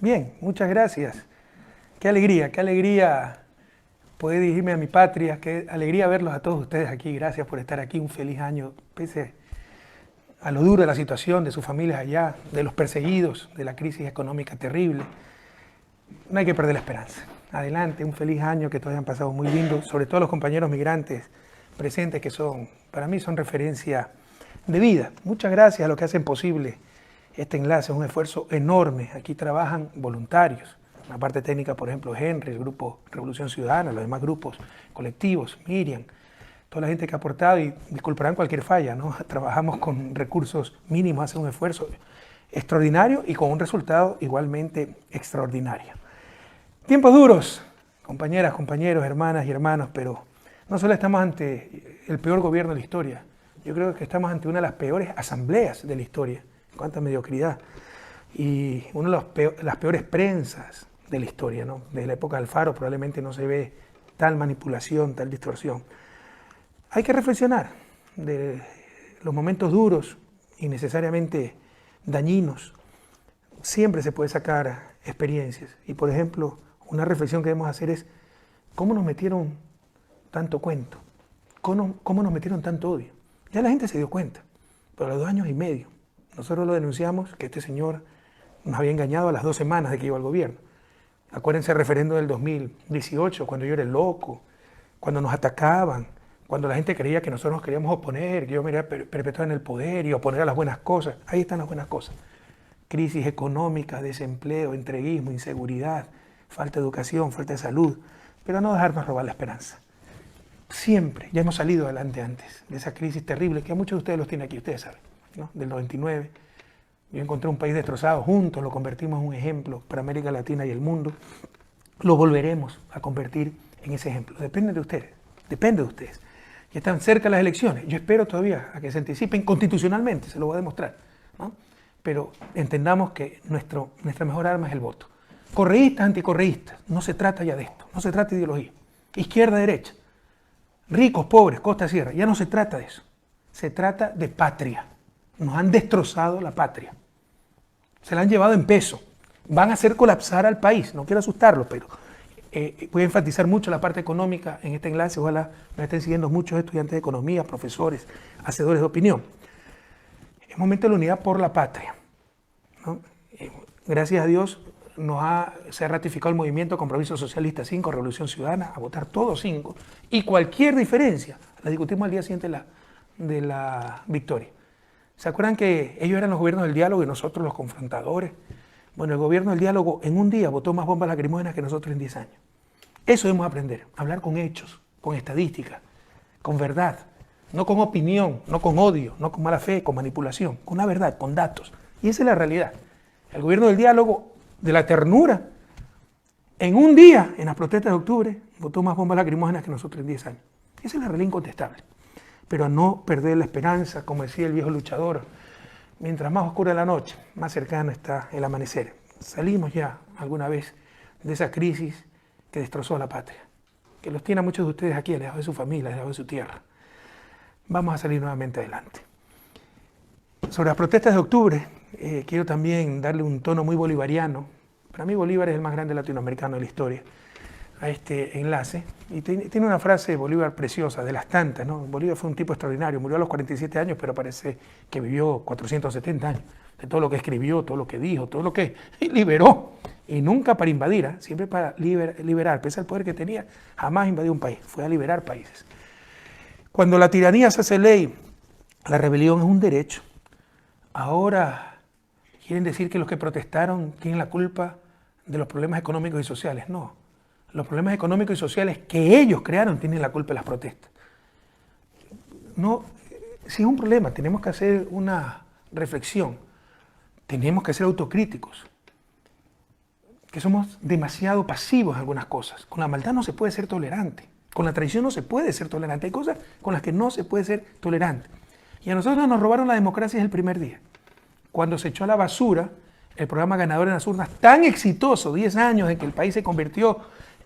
Bien, muchas gracias. Qué alegría poder dirigirme a mi patria, qué alegría verlos a todos ustedes aquí. Gracias por estar aquí, un feliz año, pese a lo duro de la situación de sus familias allá, de los perseguidos, de la crisis económica terrible. No hay que perder la esperanza. Adelante, un feliz año, que todos hayan pasado muy lindo, sobre todo los compañeros migrantes presentes que para mí son referencia de vida. Muchas gracias a los que hacen posible este enlace, es un esfuerzo enorme. Aquí trabajan voluntarios. La parte técnica, por ejemplo, Henry, el grupo Revolución Ciudadana, los demás grupos colectivos, Miriam, toda la gente que ha aportado, y disculparán cualquier falla, ¿no? Trabajamos con recursos mínimos, hacen un esfuerzo extraordinario y con un resultado igualmente extraordinario. Tiempos duros, compañeras, compañeros, hermanas y hermanos, pero no solo estamos ante el peor gobierno de la historia, yo creo que estamos ante una de las peores asambleas de la historia, en cuanto a mediocridad, y una de las peores prensas de la historia, ¿no? Desde la época de Alfaro probablemente no se ve tal manipulación, tal distorsión. Hay que reflexionar de los momentos duros y necesariamente dañinos. Siempre se puede sacar experiencias. Y por ejemplo, una reflexión que debemos hacer es cómo nos metieron tanto cuento, cómo nos metieron tanto odio. Ya la gente se dio cuenta, pero a los 2 años y medio. Nosotros lo denunciamos, que este señor nos había engañado a las 2 semanas de que iba al gobierno. Acuérdense el referendo del 2018, cuando yo era el loco, cuando nos atacaban, cuando la gente creía que nosotros nos queríamos oponer, que yo me iba a perpetuar en el poder y oponer a las buenas cosas. Ahí están las buenas cosas. Crisis económica, desempleo, entreguismo, inseguridad, falta de educación, falta de salud, pero no dejarnos robar la esperanza. Siempre, ya hemos salido adelante antes de esa crisis terrible que a muchos de ustedes los tiene aquí, ustedes saben, ¿no? Del 99. Yo encontré un país destrozado, juntos lo convertimos en un ejemplo para América Latina y el mundo. Lo volveremos a convertir en ese ejemplo. Depende de ustedes, depende de ustedes. Ya están cerca las elecciones. Yo espero todavía a que se anticipen constitucionalmente, se lo voy a demostrar, ¿no? Pero entendamos que nuestra mejor arma es el voto. Correístas, anticorreístas, no se trata ya de esto, no se trata de ideología. Izquierda, derecha, ricos, pobres, costa, sierra, ya no se trata de eso. Se trata de patria. Nos han destrozado la patria. Se la han llevado en peso. Van a hacer colapsar al país. No quiero asustarlos, pero voy a enfatizar mucho la parte económica en este enlace. Ojalá me estén siguiendo muchos estudiantes de economía, profesores, hacedores de opinión. Es momento de la unidad por la patria, ¿no? Gracias a Dios se ha ratificado el movimiento Compromiso Socialista 5, Revolución Ciudadana, a votar todos 5. Y cualquier diferencia la discutimos al día siguiente de la victoria. ¿Se acuerdan que ellos eran los gobiernos del diálogo y nosotros los confrontadores? Bueno, el gobierno del diálogo en un día votó más bombas lacrimógenas que nosotros en 10 años. Eso debemos aprender, hablar con hechos, con estadísticas, con verdad, no con opinión, no con odio, no con mala fe, con manipulación, con la verdad, con datos. Y esa es la realidad. El gobierno del diálogo, de la ternura, en un día, en las protestas de octubre, votó más bombas lacrimógenas que nosotros en 10 años. Esa es la realidad incontestable. Pero a no perder la esperanza, como decía el viejo luchador, mientras más oscura la noche, más cercano está el amanecer. Salimos ya alguna vez de esa crisis que destrozó a la patria, que los tiene a muchos de ustedes aquí, lejos de su familia, lejos de su tierra. Vamos a salir nuevamente adelante. Sobre las protestas de octubre, quiero también darle un tono muy bolivariano. Para mí Bolívar es el más grande latinoamericano de la historia, a este enlace. Y tiene una frase de Bolívar preciosa, de las tantas, ¿no? Bolívar fue un tipo extraordinario, murió a los 47 años, pero parece que vivió 470 años. De todo lo que escribió, todo lo que dijo, todo lo que liberó. Y nunca para invadir, siempre para liberar. Pese al poder que tenía, jamás invadió un país, fue a liberar países. Cuando la tiranía se hace ley, la rebelión es un derecho. Ahora quieren decir que los que protestaron tienen la culpa de los problemas económicos y sociales. No. Los problemas económicos y sociales que ellos crearon tienen la culpa de las protestas. No, si es un problema, tenemos que hacer una reflexión, tenemos que ser autocríticos, que somos demasiado pasivos en algunas cosas. Con la maldad no se puede ser tolerante, con la traición no se puede ser tolerante, hay cosas con las que no se puede ser tolerante. Y a nosotros nos robaron la democracia desde el primer día, cuando se echó a la basura el programa Ganador en las Urnas, tan exitoso, 10 años en que el país se convirtió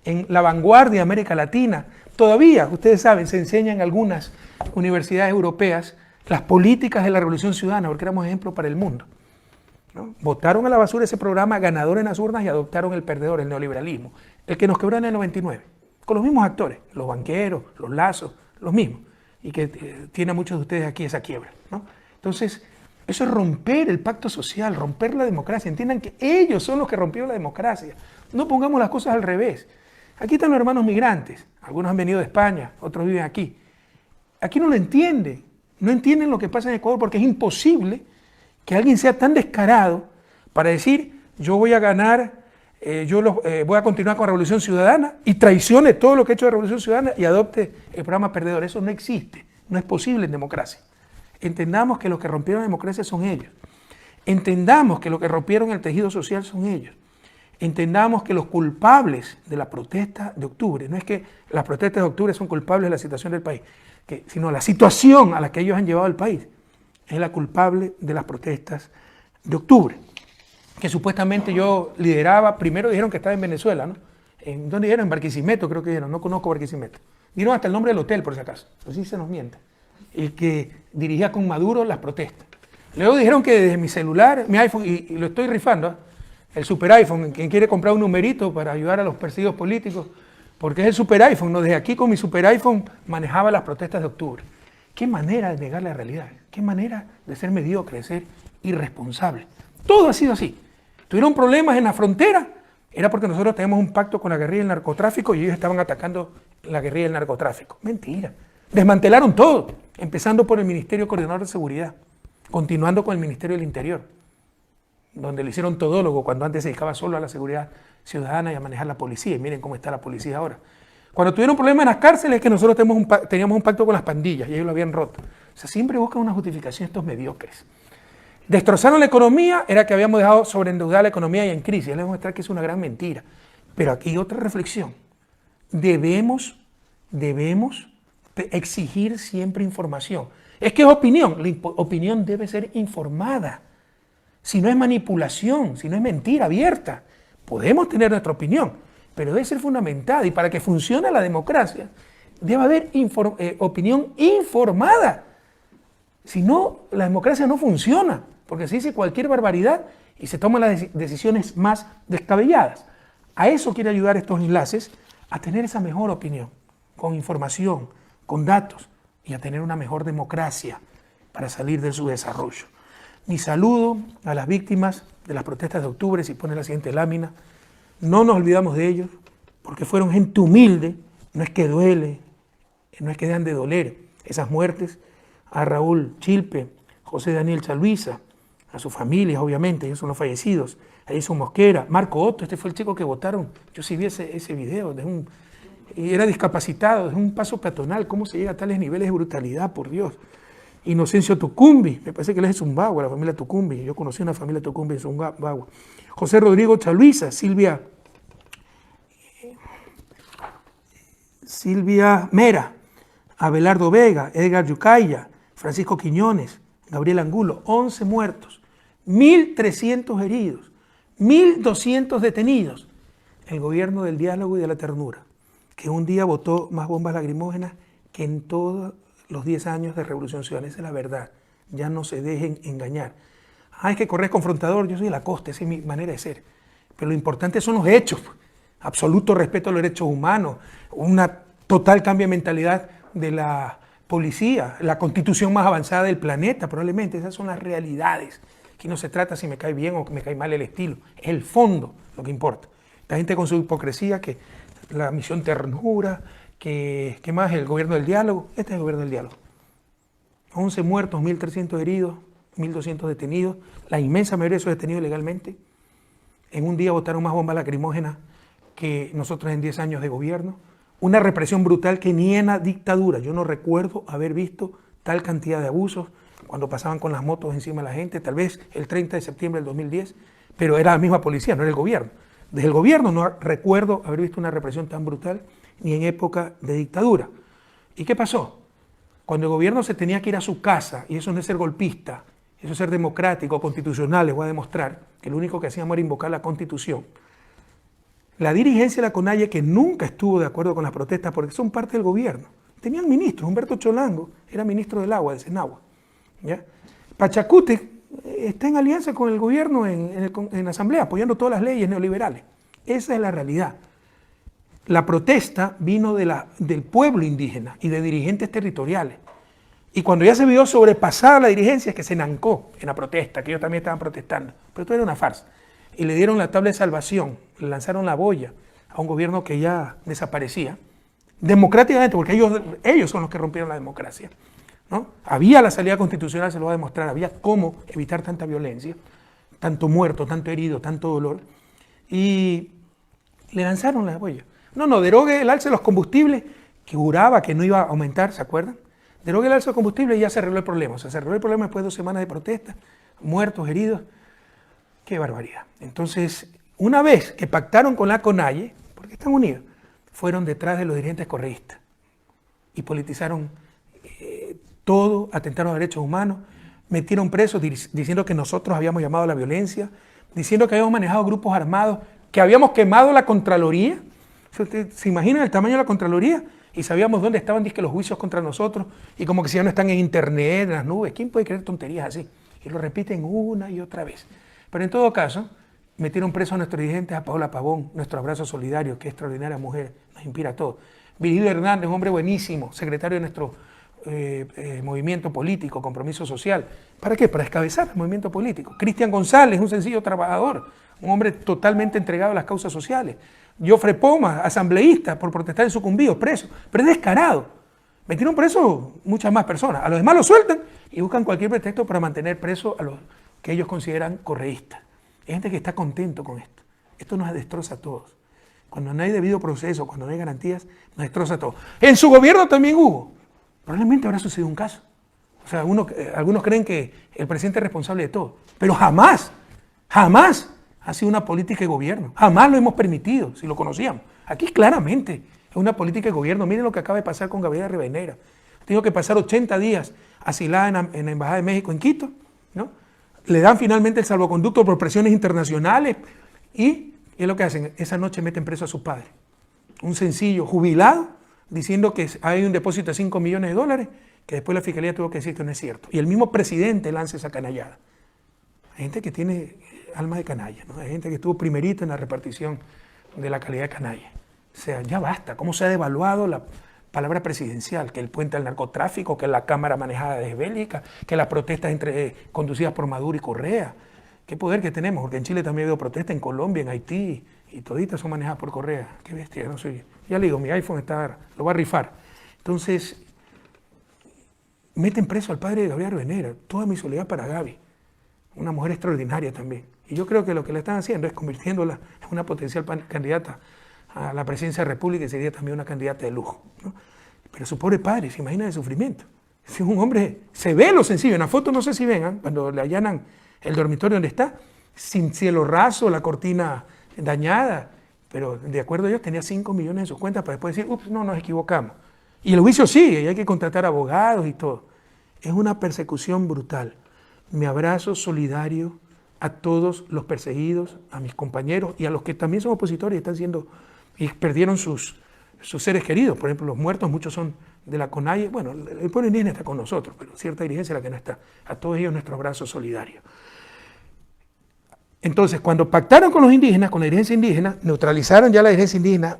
en la vanguardia de América Latina. Todavía, ustedes saben, se enseña en algunas universidades europeas las políticas de la Revolución Ciudadana, porque éramos ejemplo para el mundo. ¿no? Botaron a la basura ese programa ganador en las urnas y adoptaron el perdedor, el neoliberalismo, el que nos quebró en el 99, con los mismos actores, los banqueros, los lazos, los mismos, y que tiene a muchos de ustedes aquí esa quiebra, ¿no? Entonces, eso es romper el pacto social, romper la democracia. Entiendan que ellos son los que rompieron la democracia. No pongamos las cosas al revés. Aquí están los hermanos migrantes, algunos han venido de España, otros viven aquí. Aquí no lo entienden, no entienden lo que pasa en Ecuador porque es imposible que alguien sea tan descarado para decir yo voy a ganar, voy a continuar con la Revolución Ciudadana y traicione todo lo que ha hecho la Revolución Ciudadana y adopte el programa perdedor. Eso no existe, no es posible en democracia. Entendamos que los que rompieron la democracia son ellos. Entendamos que los que rompieron el tejido social son ellos. Entendamos que los culpables de la protesta de octubre, no es que las protestas de octubre son culpables de la situación del país, sino la situación a la que ellos han llevado al país es la culpable de las protestas de octubre, que supuestamente yo lideraba. Primero dijeron que estaba en Venezuela, ¿no? ¿Dónde dijeron? En Barquisimeto, creo que dijeron, no conozco Barquisimeto. Dieron hasta el nombre del hotel, por si acaso, así se nos miente. El que dirigía con Maduro las protestas. Luego dijeron que desde mi celular, mi iPhone, y lo estoy rifando, el super iPhone, quien quiere comprar un numerito para ayudar a los perseguidos políticos, porque es el super iPhone, ¿no? Desde aquí con mi super iPhone manejaba las protestas de octubre. Qué manera de negar la realidad, qué manera de ser mediocre, de ser irresponsable. Todo ha sido así. Tuvieron problemas en la frontera, era porque nosotros teníamos un pacto con la guerrilla del narcotráfico y ellos estaban atacando la guerrilla del narcotráfico. Mentira. Desmantelaron todo, empezando por el Ministerio Coordinador de Seguridad, continuando con el Ministerio del Interior, donde lo hicieron todólogo cuando antes se dedicaba solo a la seguridad ciudadana y a manejar la policía. Y miren cómo está la policía ahora. Cuando tuvieron problemas en las cárceles es que nosotros teníamos un pacto con las pandillas y ellos lo habían roto. O sea, siempre buscan una justificación estos mediocres. Destrozaron la economía, era que habíamos dejado sobreendeudar la economía y en crisis. Les voy a mostrar que es una gran mentira. Pero aquí hay otra reflexión. Debemos exigir siempre información. Es que es opinión. La opinión debe ser informada. Si no es manipulación, si no es mentira abierta, podemos tener nuestra opinión, pero debe ser fundamentada. Y para que funcione la democracia, debe haber opinión informada. Si no, la democracia no funciona, porque se dice cualquier barbaridad y se toman las decisiones más descabelladas. A eso quiere ayudar estos enlaces, a tener esa mejor opinión, con información, con datos, y a tener una mejor democracia para salir de su desarrollo. Mi saludo a las víctimas de las protestas de octubre, si pone la siguiente lámina. No nos olvidamos de ellos, porque fueron gente humilde, no es que duele, no es que dejan de doler esas muertes. A Raúl Chilpe, José Daniel Chalhuiza, a sus familias, obviamente, ellos son los fallecidos, a Edison Mosquera, Marco Otto, este fue el chico que votaron, yo sí vi ese video, y era discapacitado, es un paso peatonal, cómo se llega a tales niveles de brutalidad, por Dios. Inocencio Tucumbi, me parece que él es de Zumbagua, la familia Tucumbi, yo conocí una familia Tucumbi de Zumbagua. José Rodrigo Chalhuiza, Silvia Mera, Abelardo Vega, Edgar Yucaya, Francisco Quiñones, Gabriel Angulo, 11 muertos, 1.300 heridos, 1.200 detenidos. El gobierno del diálogo y de la ternura, que un día botó más bombas lacrimógenas que en todos los 10 años de Revolución Ciudadana. Esa es la verdad. Ya no se dejen engañar. Es que Correa es confrontador, yo soy de la costa, esa es mi manera de ser. Pero lo importante son los hechos. Absoluto respeto a los derechos humanos, una total cambio de mentalidad de la policía, la constitución más avanzada del planeta, probablemente. Esas son las realidades. Aquí no se trata si me cae bien o me cae mal el estilo. Es el fondo lo que importa. La gente con su hipocresía, que la misión ternura, que más el gobierno del diálogo. Este es el gobierno del diálogo. 11 muertos, 1.300 heridos, 1.200 detenidos. La inmensa mayoría de esos detenidos legalmente. En un día botaron más bombas lacrimógenas que nosotros en 10 años de gobierno. Una represión brutal que ni en la dictadura. Yo no recuerdo haber visto tal cantidad de abusos cuando pasaban con las motos encima de la gente, tal vez el 30 de septiembre del 2010, pero era la misma policía, no era el gobierno. Desde el gobierno no recuerdo haber visto una represión tan brutal ni en época de dictadura. ¿Y qué pasó? Cuando el gobierno se tenía que ir a su casa, y eso no es ser golpista, eso es ser democrático, constitucional, les voy a demostrar que lo único que hacíamos era invocar la Constitución. La dirigencia de la CONAIE, que nunca estuvo de acuerdo con las protestas porque son parte del gobierno, tenían ministros. Humberto Cholango era ministro del agua, de Senagua. ¿Ya? Pachacute está en alianza con el gobierno en la Asamblea, apoyando todas las leyes neoliberales. Esa es la realidad. La protesta vino del pueblo indígena y de dirigentes territoriales. Y cuando ya se vio sobrepasada la dirigencia, es que se nancó en la protesta, que ellos también estaban protestando. Pero todo era una farsa. Y le dieron la tabla de salvación, le lanzaron la boya a un gobierno que ya desaparecía, democráticamente, porque ellos son los que rompieron la democracia, ¿no? Había la salida constitucional, se lo va a demostrar, había cómo evitar tanta violencia, tanto muerto, tanto herido, tanto dolor, y le lanzaron la boya. No, derogue el alza de los combustibles, que juraba que no iba a aumentar, ¿se acuerdan? Derogue el alza de los combustibles y ya se arregló el problema. O sea, se arregló el problema después de 2 semanas de protesta, muertos, heridos. ¡Qué barbaridad! Entonces, una vez que pactaron con la CONAIE, porque están unidos, fueron detrás de los dirigentes correístas y politizaron todo, atentaron a derechos humanos, metieron presos diciendo que nosotros habíamos llamado a la violencia, diciendo que habíamos manejado grupos armados, que habíamos quemado la Contraloría. ¿Usted se imagina el tamaño de la Contraloría? Y sabíamos dónde estaban los juicios contra nosotros, y como que si ya no están en internet, en las nubes. ¿Quién puede creer tonterías así? Y lo repiten una y otra vez. Pero en todo caso, metieron presos a nuestros dirigentes, a Paola Pavón, nuestro abrazo solidario, que extraordinaria mujer, nos inspira a todos. Virgilio Hernández, un hombre buenísimo, secretario de nuestro movimiento político, Compromiso Social. ¿Para qué? Para descabezar el movimiento político. Cristian González, un sencillo trabajador, un hombre totalmente entregado a las causas sociales. Jofre Poma, asambleísta, por protestar en Sucumbíos, preso, pero es descarado. Metieron preso muchas más personas. A los demás los sueltan y buscan cualquier pretexto para mantener presos a los que ellos consideran correístas. Hay gente que está contento con esto. Esto nos destroza a todos. Cuando no hay debido proceso, cuando no hay garantías, nos destroza a todos. En su gobierno también hubo. Probablemente habrá sucedido un caso. O sea, algunos creen que el presidente es responsable de todo. Pero jamás ha sido una política de gobierno. Jamás lo hemos permitido, si lo conocíamos. Aquí claramente es una política de gobierno. Miren lo que acaba de pasar con Gabriela Rivadeneira. Ha tenido que pasar 80 días asilada en la Embajada de México en Quito, ¿no? Le dan finalmente el salvoconducto por presiones internacionales y es lo que hacen. Esa noche meten preso a su padre. Un sencillo jubilado diciendo que hay un depósito de $5 millones, que después la fiscalía tuvo que decir que no es cierto. Y el mismo presidente lanza esa canallada. Hay gente que tiene alma de canalla, ¿no? Hay gente que estuvo primerito en la repartición de la calidad de canalla. O sea, ya basta. ¿Cómo se ha devaluado la palabra presidencial? Que el puente al narcotráfico, que la Cámara manejada de bélica, que las protestas conducidas por Maduro y Correa. Qué poder que tenemos, porque en Chile también ha habido protestas, en Colombia, en Haití, y toditas son manejadas por Correa. Qué bestia, no soy. Ya le digo, mi iPhone lo va a rifar. Entonces, meten preso al padre de Gabriela Rivadeneira. Toda mi soledad para Gaby. Una mujer extraordinaria también. Y yo creo que lo que le están haciendo es convirtiéndola en una potencial candidata a la presidencia de la República y sería también una candidata de lujo, ¿no? Pero su pobre padre, se imagina el sufrimiento. Es un hombre, se ve lo sencillo. En la foto no sé si ven, cuando le allanan el dormitorio donde está, sin cielo raso, la cortina dañada, pero de acuerdo a ellos tenía 5 millones en sus cuentas para después decir, ups, no, nos equivocamos. Y el juicio sigue y hay que contratar abogados y todo. Es una persecución brutal. Mi abrazo solidario a todos los perseguidos, a mis compañeros y a los que también son opositores y están siendo y perdieron sus seres queridos. Por ejemplo, los muertos, muchos son de la CONAIE. Bueno, el pueblo indígena está con nosotros, pero cierta dirigencia es la que no está. A todos ellos nuestro abrazo solidario. Entonces, cuando pactaron con los indígenas, con la dirigencia indígena, neutralizaron ya la dirigencia indígena,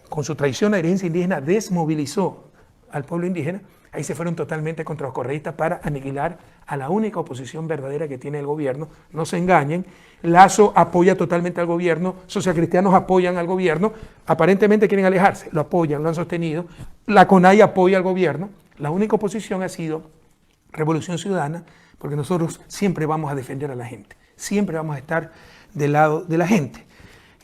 con su traición la dirigencia indígena desmovilizó al pueblo indígena. Ahí se fueron totalmente contra los correístas para aniquilar a la única oposición verdadera que tiene el gobierno. No se engañen, Lasso apoya totalmente al gobierno, socialcristianos apoyan al gobierno, aparentemente quieren alejarse, lo apoyan, lo han sostenido, la CONAIE apoya al gobierno, la única oposición ha sido Revolución Ciudadana, porque nosotros siempre vamos a defender a la gente, siempre vamos a estar del lado de la gente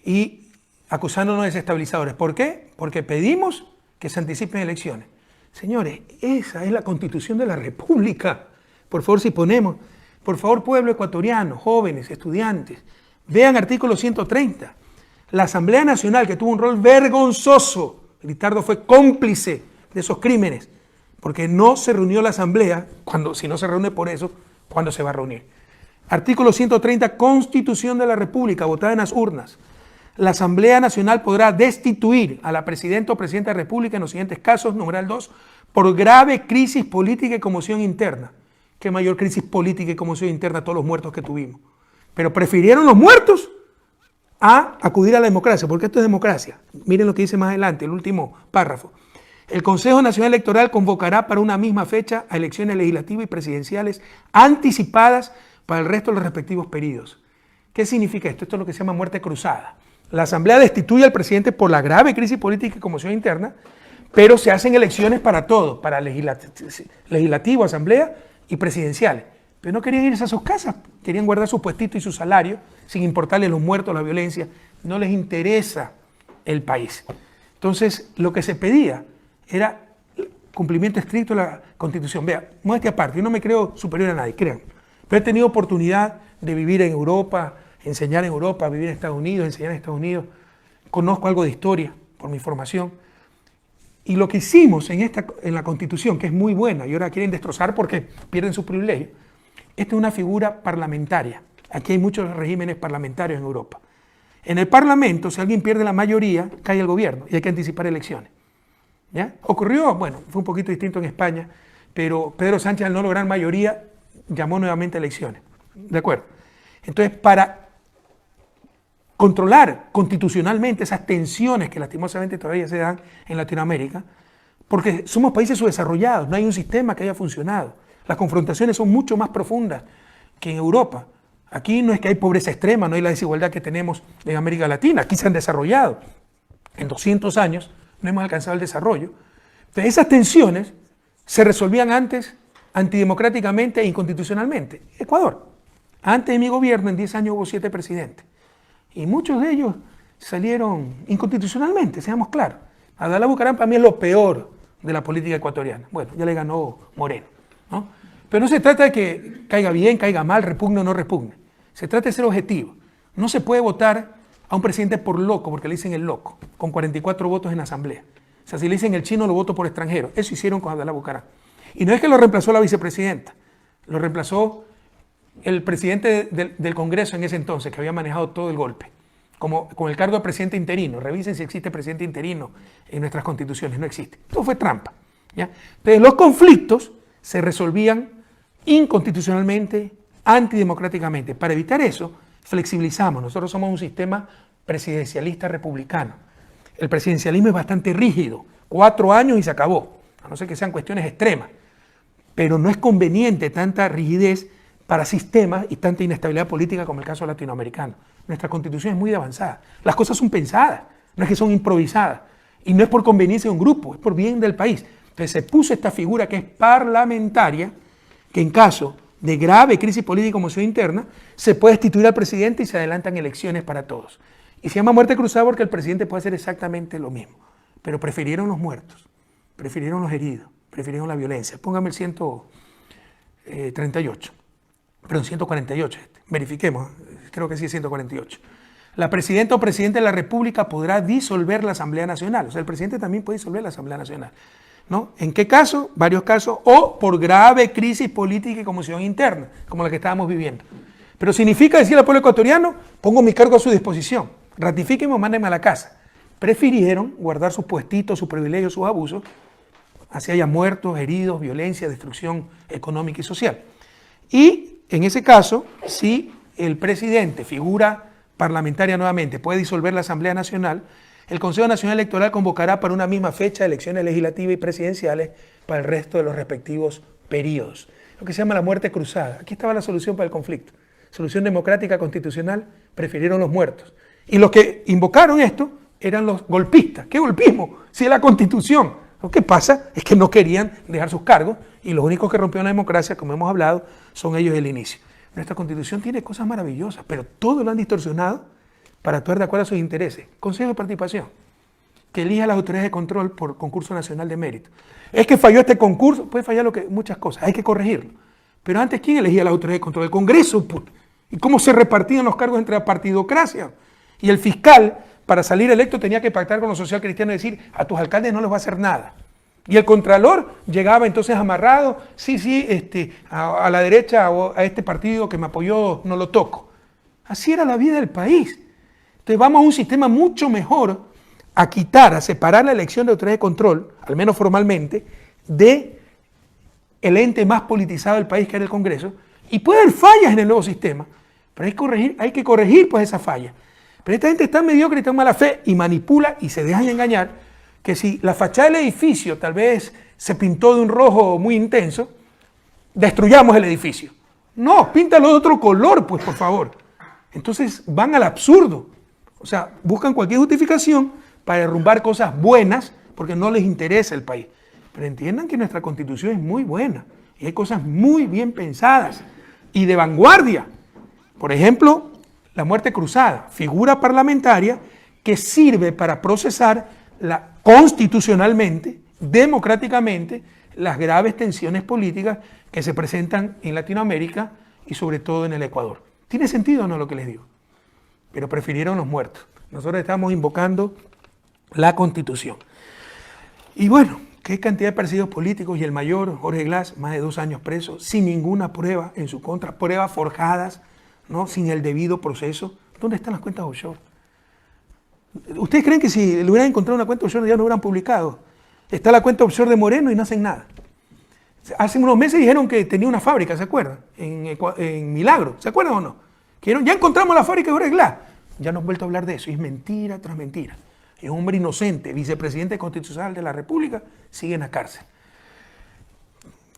y acusándonos de desestabilizadores. ¿Por qué? Porque pedimos que se anticipen elecciones. Señores, esa es la Constitución de la República. Por favor, si ponemos, por favor, pueblo ecuatoriano, jóvenes, estudiantes, vean artículo 130. La Asamblea Nacional, que tuvo un rol vergonzoso, Ricardo fue cómplice de esos crímenes, porque no se reunió la Asamblea, si no se reúne por eso, ¿cuándo se va a reunir? Artículo 130, Constitución de la República, votada en las urnas. La Asamblea Nacional podrá destituir a la Presidenta o Presidenta de la República en los siguientes casos, numeral 2, por grave crisis política y conmoción interna. qué mayor crisis política y conmoción interna todos los muertos que tuvimos. Pero prefirieron los muertos a acudir a la democracia, porque esto es democracia. Miren lo que dice más adelante, el último párrafo. El Consejo Nacional Electoral convocará para una misma fecha a elecciones legislativas y presidenciales anticipadas para el resto de los respectivos periodos. ¿Qué significa esto? Esto es lo que se llama muerte cruzada. La Asamblea destituye al presidente por la grave crisis política y conmoción interna, pero se hacen elecciones para todo, para legislativo, asamblea y presidenciales. Pero no querían irse a sus casas, querían guardar su puestito y su salario, sin importarles los muertos, la violencia. No les interesa el país. Entonces, lo que se pedía era cumplimiento estricto de la Constitución. Vea, modestia aparte, yo no me creo superior a nadie, crean. Pero he tenido oportunidad de vivir en Europa, enseñar en Europa, vivir en Estados Unidos, enseñar en Estados Unidos. Conozco algo de historia por mi formación. Y lo que hicimos en la Constitución, que es muy buena, y ahora quieren destrozar porque pierden sus privilegios, esta es una figura parlamentaria. Aquí hay muchos regímenes parlamentarios en Europa. En el Parlamento, si alguien pierde la mayoría, cae el gobierno y hay que anticipar elecciones. ¿Ya? Ocurrió, bueno, fue un poquito distinto en España, pero Pedro Sánchez, al no lograr mayoría, llamó nuevamente a elecciones. ¿De acuerdo? Entonces, para controlar constitucionalmente esas tensiones que lastimosamente todavía se dan en Latinoamérica, porque somos países subdesarrollados, no hay un sistema que haya funcionado. Las confrontaciones son mucho más profundas que en Europa. Aquí no es que hay pobreza extrema, no hay la desigualdad que tenemos en América Latina, aquí se han desarrollado. En 200 años no hemos alcanzado el desarrollo. Entonces, esas tensiones se resolvían antes antidemocráticamente e inconstitucionalmente. Ecuador, antes de mi gobierno, en 10 años hubo 7 presidentes. Y muchos de ellos salieron inconstitucionalmente, seamos claros. Abdalá Bucaram para mí es lo peor de la política ecuatoriana. Bueno, ya le ganó Moreno, ¿no? Pero no se trata de que caiga bien, caiga mal, repugne o no repugne. Se trata de ser objetivo. No se puede votar a un presidente por loco, porque le dicen el loco, con 44 votos en la asamblea. O sea, si le dicen el chino, lo voto por extranjero. Eso hicieron con Abdalá Bucaram. Y no es que lo reemplazó la vicepresidenta, lo reemplazó el presidente del Congreso en ese entonces, que había manejado todo el golpe, con el cargo de presidente interino. Revisen si existe presidente interino en nuestras constituciones, no existe. Todo fue trampa, ¿ya? Entonces los conflictos se resolvían inconstitucionalmente, antidemocráticamente. Para evitar eso, flexibilizamos. Nosotros somos un sistema presidencialista republicano. El presidencialismo es bastante rígido, 4 años y se acabó, a no ser que sean cuestiones extremas. Pero no es conveniente tanta rigidez para sistemas y tanta inestabilidad política como el caso latinoamericano. Nuestra constitución es muy avanzada. Las cosas son pensadas, no es que son improvisadas. Y no es por conveniencia de un grupo, es por bien del país. Entonces se puso esta figura que es parlamentaria, que en caso de grave crisis política y conmoción interna, se puede destituir al presidente y se adelantan elecciones para todos. Y se llama muerte cruzada porque el presidente puede hacer exactamente lo mismo. Pero prefirieron los muertos, prefirieron los heridos, prefirieron la violencia. Póngame el 138. Perdón, 148, verifiquemos, creo que sí es 148. La presidenta o presidente de la República podrá disolver la Asamblea Nacional. O sea, el presidente también puede disolver la Asamblea Nacional, ¿no? ¿En qué caso? Varios casos, o por grave crisis política y conmoción interna, como la que estábamos viviendo. Pero significa decir al pueblo ecuatoriano, pongo mi cargo a su disposición, ratifíquenme o mándenme a la casa. Prefirieron guardar sus puestitos, sus privilegios, sus abusos, así haya muertos, heridos, violencia, destrucción económica y social. Y en ese caso, si el presidente, figura parlamentaria nuevamente, puede disolver la Asamblea Nacional, el Consejo Nacional Electoral convocará para una misma fecha elecciones legislativas y presidenciales para el resto de los respectivos periodos. Lo que se llama la muerte cruzada. Aquí estaba la solución para el conflicto. Solución democrática constitucional, prefirieron los muertos. Y los que invocaron esto eran los golpistas. ¿Qué golpismo? Si es la Constitución. Lo que pasa es que no querían dejar sus cargos y los únicos que rompieron la democracia, como hemos hablado, son ellos del inicio. Nuestra Constitución tiene cosas maravillosas, pero todo lo han distorsionado para actuar de acuerdo a sus intereses. Consejo de participación, que elija las autoridades de control por concurso nacional de mérito. Es que falló este concurso, puede fallar muchas cosas, hay que corregirlo. Pero antes, ¿quién elegía las autoridades de control? El Congreso. ¿Y cómo se repartían los cargos entre la partidocracia? Y el fiscal, para salir electo, tenía que pactar con los socialcristianos y decir, a tus alcaldes no les va a hacer nada. Y el contralor llegaba entonces amarrado, a la derecha o a este partido que me apoyó no lo toco. Así era la vida del país. Entonces vamos a un sistema mucho mejor a quitar, a separar la elección de autoridades de control, al menos formalmente, de el ente más politizado del país, que era el Congreso, y puede haber fallas en el nuevo sistema, pero hay que corregir pues esas fallas. Pero esta gente está mediocre y está en mala fe y manipula y se dejan engañar que si la fachada del edificio tal vez se pintó de un rojo muy intenso, destruyamos el edificio. No, píntalo de otro color, pues, por favor. Entonces van al absurdo. O sea, buscan cualquier justificación para derrumbar cosas buenas porque no les interesa el país. Pero entiendan que nuestra Constitución es muy buena y hay cosas muy bien pensadas y de vanguardia. Por ejemplo, la muerte cruzada, figura parlamentaria que sirve para procesar constitucionalmente, democráticamente, las graves tensiones políticas que se presentan en Latinoamérica y sobre todo en el Ecuador. ¿Tiene sentido o no lo que les digo? Pero prefirieron los muertos. Nosotros estamos invocando la Constitución. Y bueno, qué cantidad de perseguidos políticos, y el mayor, Jorge Glass, más de 2 años preso, sin ninguna prueba en su contra, pruebas forjadas, ¿no? Sin el debido proceso. ¿Dónde están las cuentas offshore? ¿Ustedes creen que si le hubieran encontrado una cuenta offshore ya no hubieran publicado? Está la cuenta offshore de Moreno y no hacen nada. Hace unos meses dijeron que tenía una fábrica, ¿se acuerdan? En Milagro, ¿se acuerdan o no? Ya encontramos la fábrica de Jorge Glass. Ya no han vuelto a hablar de eso, y es mentira tras mentira. Es un hombre inocente, vicepresidente constitucional de la República, sigue en la cárcel.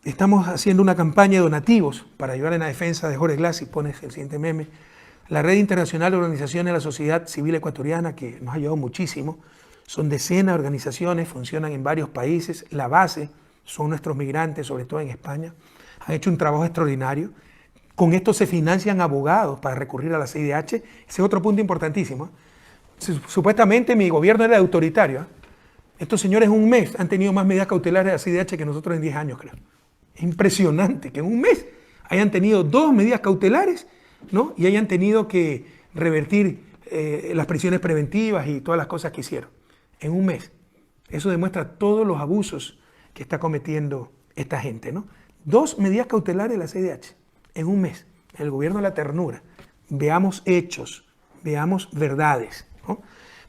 Estamos haciendo una campaña de donativos para ayudar en la defensa de Jorge Glass, y pones el siguiente meme. La Red Internacional de Organizaciones de la Sociedad Civil Ecuatoriana, que nos ha ayudado muchísimo, son decenas de organizaciones, funcionan en varios países, la base son nuestros migrantes, sobre todo en España, han hecho un trabajo extraordinario. Con esto se financian abogados para recurrir a la CIDH, ese es otro punto importantísimo. Supuestamente mi gobierno era autoritario. Estos señores en un mes han tenido más medidas cautelares de la CIDH que nosotros en 10 años, creo. Es impresionante que en un mes hayan tenido 2 medidas cautelares, ¿no? Y hayan tenido que revertir las prisiones preventivas y todas las cosas que hicieron. En un mes. Eso demuestra todos los abusos que está cometiendo esta gente, ¿no? 2 medidas cautelares de la CIDH en un mes. El gobierno de la ternura. Veamos hechos, veamos verdades, ¿no?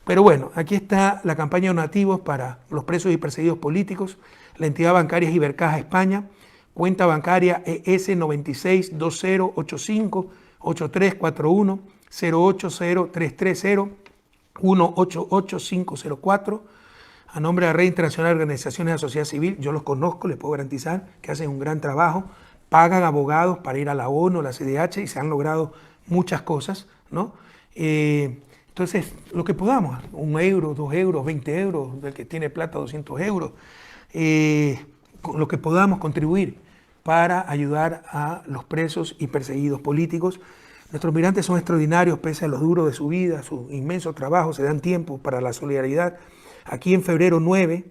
Pero bueno, aquí está la campaña de donativos para los presos y perseguidos políticos. La entidad bancaria es Ibercaja España. Cuenta bancaria ES 9620858341 080330 188504. A nombre de la Red Internacional de Organizaciones de la Sociedad Civil, yo los conozco, les puedo garantizar que hacen un gran trabajo, pagan abogados para ir a la ONU, a la CIDH, y se han logrado muchas cosas, ¿no? Entonces, lo que podamos, 1 euro, 2 euros, 20 euros, del que tiene plata 200 euros, con lo que podamos contribuir para ayudar a los presos y perseguidos políticos. Nuestros migrantes son extraordinarios, pese a lo duro de su vida, su inmenso trabajo, se dan tiempo para la solidaridad. Aquí en febrero 9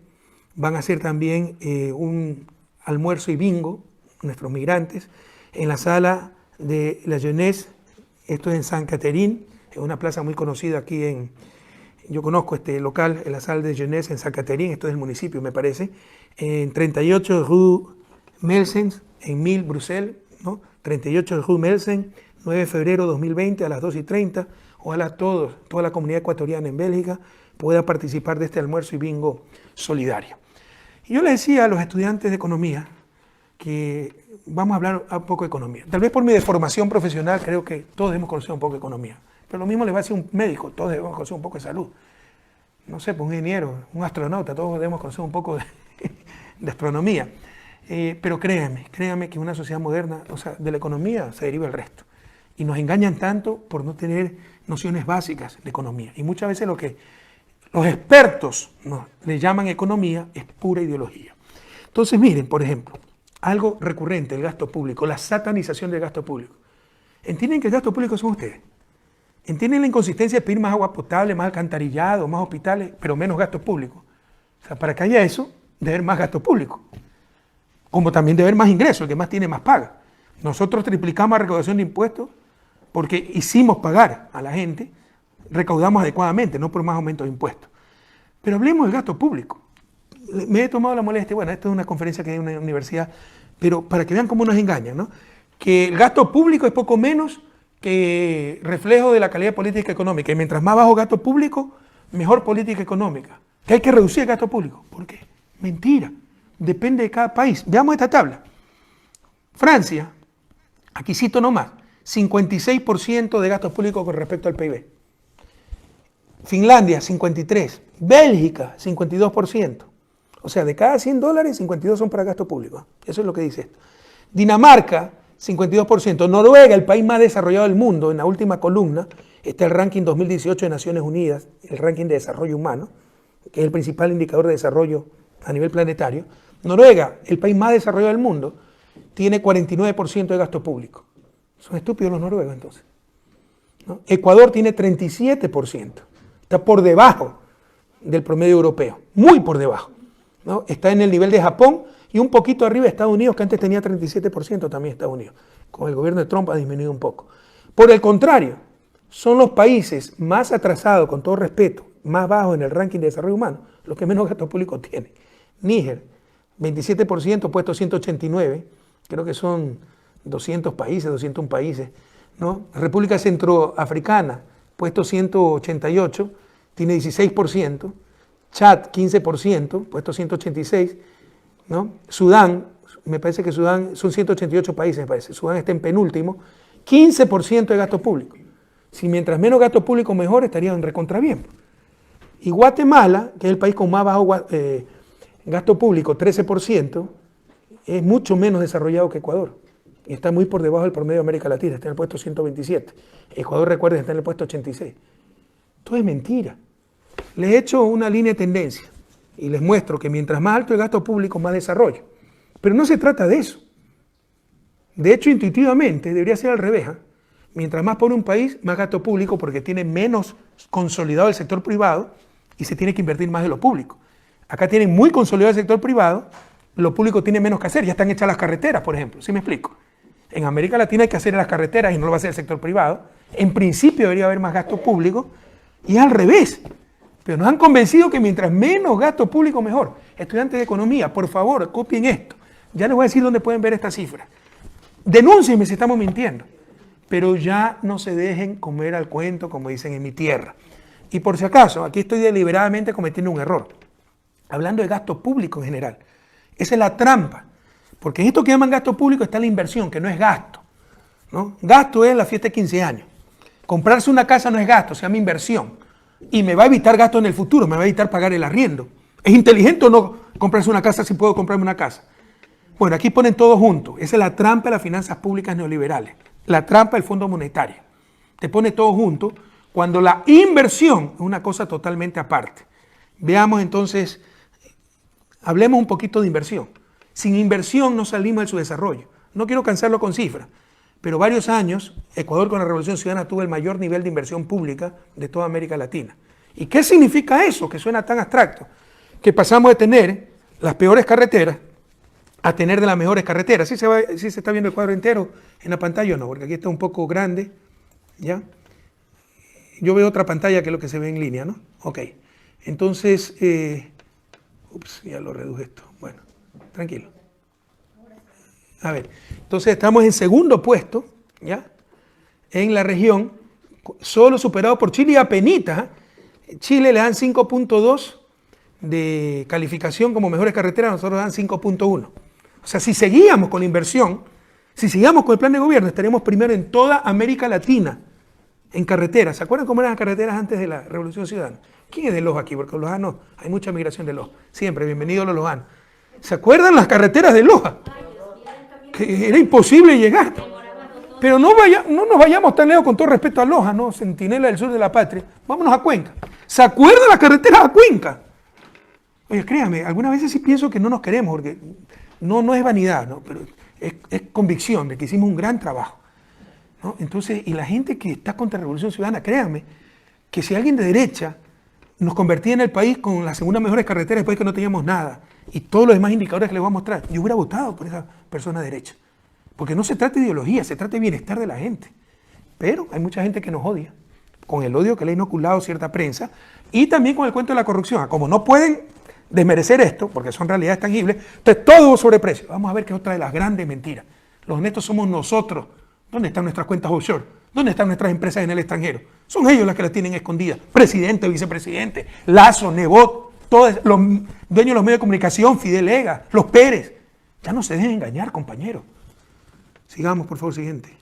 van a hacer también un almuerzo y bingo, nuestros migrantes, en la sala de la Jeunesse, esto es en San Caterín, es una plaza muy conocida aquí yo conozco este local, en la sala de Jeunesse en San Caterín, esto es el municipio me parece, en 38 Rue Melsens, en 1000 Bruselas, ¿no? 38 Rue Melsens, 9 de febrero 2020 a las 2:30, ojalá toda la comunidad ecuatoriana en Bélgica pueda participar de este almuerzo y bingo solidario. Y yo le decía a los estudiantes de economía que vamos a hablar un poco de economía. Tal vez por mi deformación profesional creo que todos debemos conocer un poco de economía. Pero lo mismo le va a decir un médico, todos debemos conocer un poco de salud. No sé, pues un ingeniero, un astronauta, todos debemos conocer un poco de astronomía. Pero créanme que en una sociedad moderna, o sea, de la economía se deriva el resto. Y nos engañan tanto por no tener nociones básicas de economía. Y muchas veces lo que los expertos le llaman economía es pura ideología. Entonces miren, por ejemplo, algo recurrente, el gasto público, la satanización del gasto público. ¿Entienden que el gasto público son ustedes? ¿Entienden la inconsistencia de pedir más agua potable, más alcantarillado, más hospitales, pero menos gasto público? O sea, para que haya eso, debe haber más gasto público. Como también debe haber más ingresos, el que más tiene más paga. Nosotros triplicamos la recaudación de impuestos porque hicimos pagar a la gente, recaudamos adecuadamente, no por más aumento de impuestos. Pero hablemos del gasto público. Me he tomado la molestia, bueno, esto es una conferencia que hay en una universidad, pero para que vean cómo nos engañan, ¿no? Que el gasto público es poco menos que reflejo de la calidad política económica. Y mientras más bajo gasto público, mejor política económica. Que hay que reducir el gasto público. ¿Por qué? Mentira. Depende de cada país. Veamos esta tabla. Francia, aquí cito nomás, 56% de gastos públicos con respecto al PIB. Finlandia, 53%. Bélgica, 52%. O sea, de cada 100 dólares, 52 son para gasto público. Eso es lo que dice esto. Dinamarca, 52%. Noruega, el país más desarrollado del mundo, en la última columna, está el ranking 2018 de Naciones Unidas, el ranking de desarrollo humano, que es el principal indicador de desarrollo a nivel planetario. Noruega, el país más desarrollado del mundo, tiene 49% de gasto público. Son estúpidos los noruegos entonces, ¿no? Ecuador tiene 37%. Está por debajo del promedio europeo, muy por debajo, ¿no? Está en el nivel de Japón y un poquito arriba de Estados Unidos, que antes tenía 37% también Estados Unidos. Con el gobierno de Trump ha disminuido un poco. Por el contrario, son los países más atrasados, con todo respeto, más bajos en el ranking de desarrollo humano, los que menos gasto público tienen. Níger, 27%, puesto 189, creo que son 200 países, 201 países, ¿no? República Centroafricana, puesto 188, tiene 16%, Chad 15%, puesto 186, ¿no? Sudán, me parece que Sudán, son 188 países, me parece, Sudán está en penúltimo, 15% de gasto público. Si mientras menos gasto público mejor, estarían recontra bien. Y Guatemala, que es el país con más bajo gasto público, 13%, es mucho menos desarrollado que Ecuador. Y está muy por debajo del promedio de América Latina, está en el puesto 127. Ecuador, recuerden, está en el puesto 86. Todo es mentira. Les he hecho una línea de tendencia y les muestro que mientras más alto el gasto público, más desarrollo. Pero no se trata de eso. De hecho, intuitivamente, debería ser al revés, ¿eh? Mientras más pobre un país, más gasto público, porque tiene menos consolidado el sector privado y se tiene que invertir más de lo público. Acá tienen muy consolidado el sector privado, lo público tiene menos que hacer, ya están hechas las carreteras, por ejemplo, ¿sí me explico? En América Latina hay que hacer las carreteras y no lo va a hacer el sector privado. En principio debería haber más gasto público y es al revés. Pero nos han convencido que mientras menos gasto público, mejor. Estudiantes de economía, por favor, copien esto. Ya les voy a decir dónde pueden ver esta cifra. Denúncienme si estamos mintiendo. Pero ya no se dejen comer al cuento, como dicen en mi tierra. Y por si acaso, aquí estoy deliberadamente cometiendo un error. Hablando de gasto público en general. Esa es la trampa. Porque en esto que llaman gasto público está la inversión, que no es gasto, ¿no? Gasto es la fiesta de 15 años. Comprarse una casa no es gasto, se llama inversión. Y me va a evitar gasto en el futuro, me va a evitar pagar el arriendo. ¿Es inteligente o no comprarse una casa si puedo comprarme una casa? Bueno, aquí ponen todo junto. Esa es la trampa de las finanzas públicas neoliberales. La trampa del Fondo Monetario. Te pone todo junto cuando la inversión es una cosa totalmente aparte. Veamos entonces, hablemos un poquito de inversión. Sin inversión no salimos del subdesarrollo. No quiero cansarlo con cifras, pero varios años Ecuador con la Revolución Ciudadana tuvo el mayor nivel de inversión pública de toda América Latina. ¿Y qué significa eso, que suena tan abstracto? Que pasamos de tener las peores carreteras a tener de las mejores carreteras. ¿Sí se está viendo el cuadro entero en la pantalla o no? Porque aquí está un poco grande, ¿ya? Yo veo otra pantalla que es lo que se ve en línea, ¿no? Ok. Entonces, ya lo reduje esto. Bueno, tranquilo. A ver, entonces estamos en segundo puesto, ¿ya? En la región, solo superado por Chile y apenitas. Chile le dan 5.2 de calificación como mejores carreteras, nosotros dan 5.1. O sea, si seguíamos con la inversión, si seguíamos con el plan de gobierno, estaríamos primero en toda América Latina en carreteras. ¿Se acuerdan cómo eran las carreteras antes de la Revolución Ciudadana? ¿Quién es de Loja aquí? Porque los lojanos, hay mucha migración de Loja. Siempre, bienvenidos los lojanos. ¿Se acuerdan las carreteras de Loja? Que era imposible llegar. Pero no nos vayamos tan lejos, con todo respeto a Loja, ¿no? Centinela del sur de la patria. Vámonos a Cuenca. ¿Se acuerdan las carreteras a Cuenca? Oye, créame, algunas veces sí pienso que no nos queremos, porque no es vanidad, ¿no? Pero es convicción de que hicimos un gran trabajo, ¿no? Entonces, y la gente que está contra la Revolución Ciudadana, créanme, que si alguien de derecha nos convertía en el país con las segundas mejores carreteras después que no teníamos nada, y todos los demás indicadores que les voy a mostrar, yo hubiera votado por esa persona de derecha. Porque no se trata de ideología, se trata de bienestar de la gente. Pero hay mucha gente que nos odia, con el odio que le ha inoculado cierta prensa, y también con el cuento de la corrupción. Como no pueden desmerecer esto, porque son realidades tangibles, entonces todo sobreprecio. Vamos a ver que es otra de las grandes mentiras. Los honestos somos nosotros. ¿Dónde están nuestras cuentas offshore? ¿Dónde están nuestras empresas en el extranjero? Son ellos las que las tienen escondidas. Presidente, vicepresidente, Lazo, Nebot, todos los dueños de los medios de comunicación, Fidel Ega, los Pérez. Ya no se dejen engañar, compañeros. Sigamos, por favor, siguiente.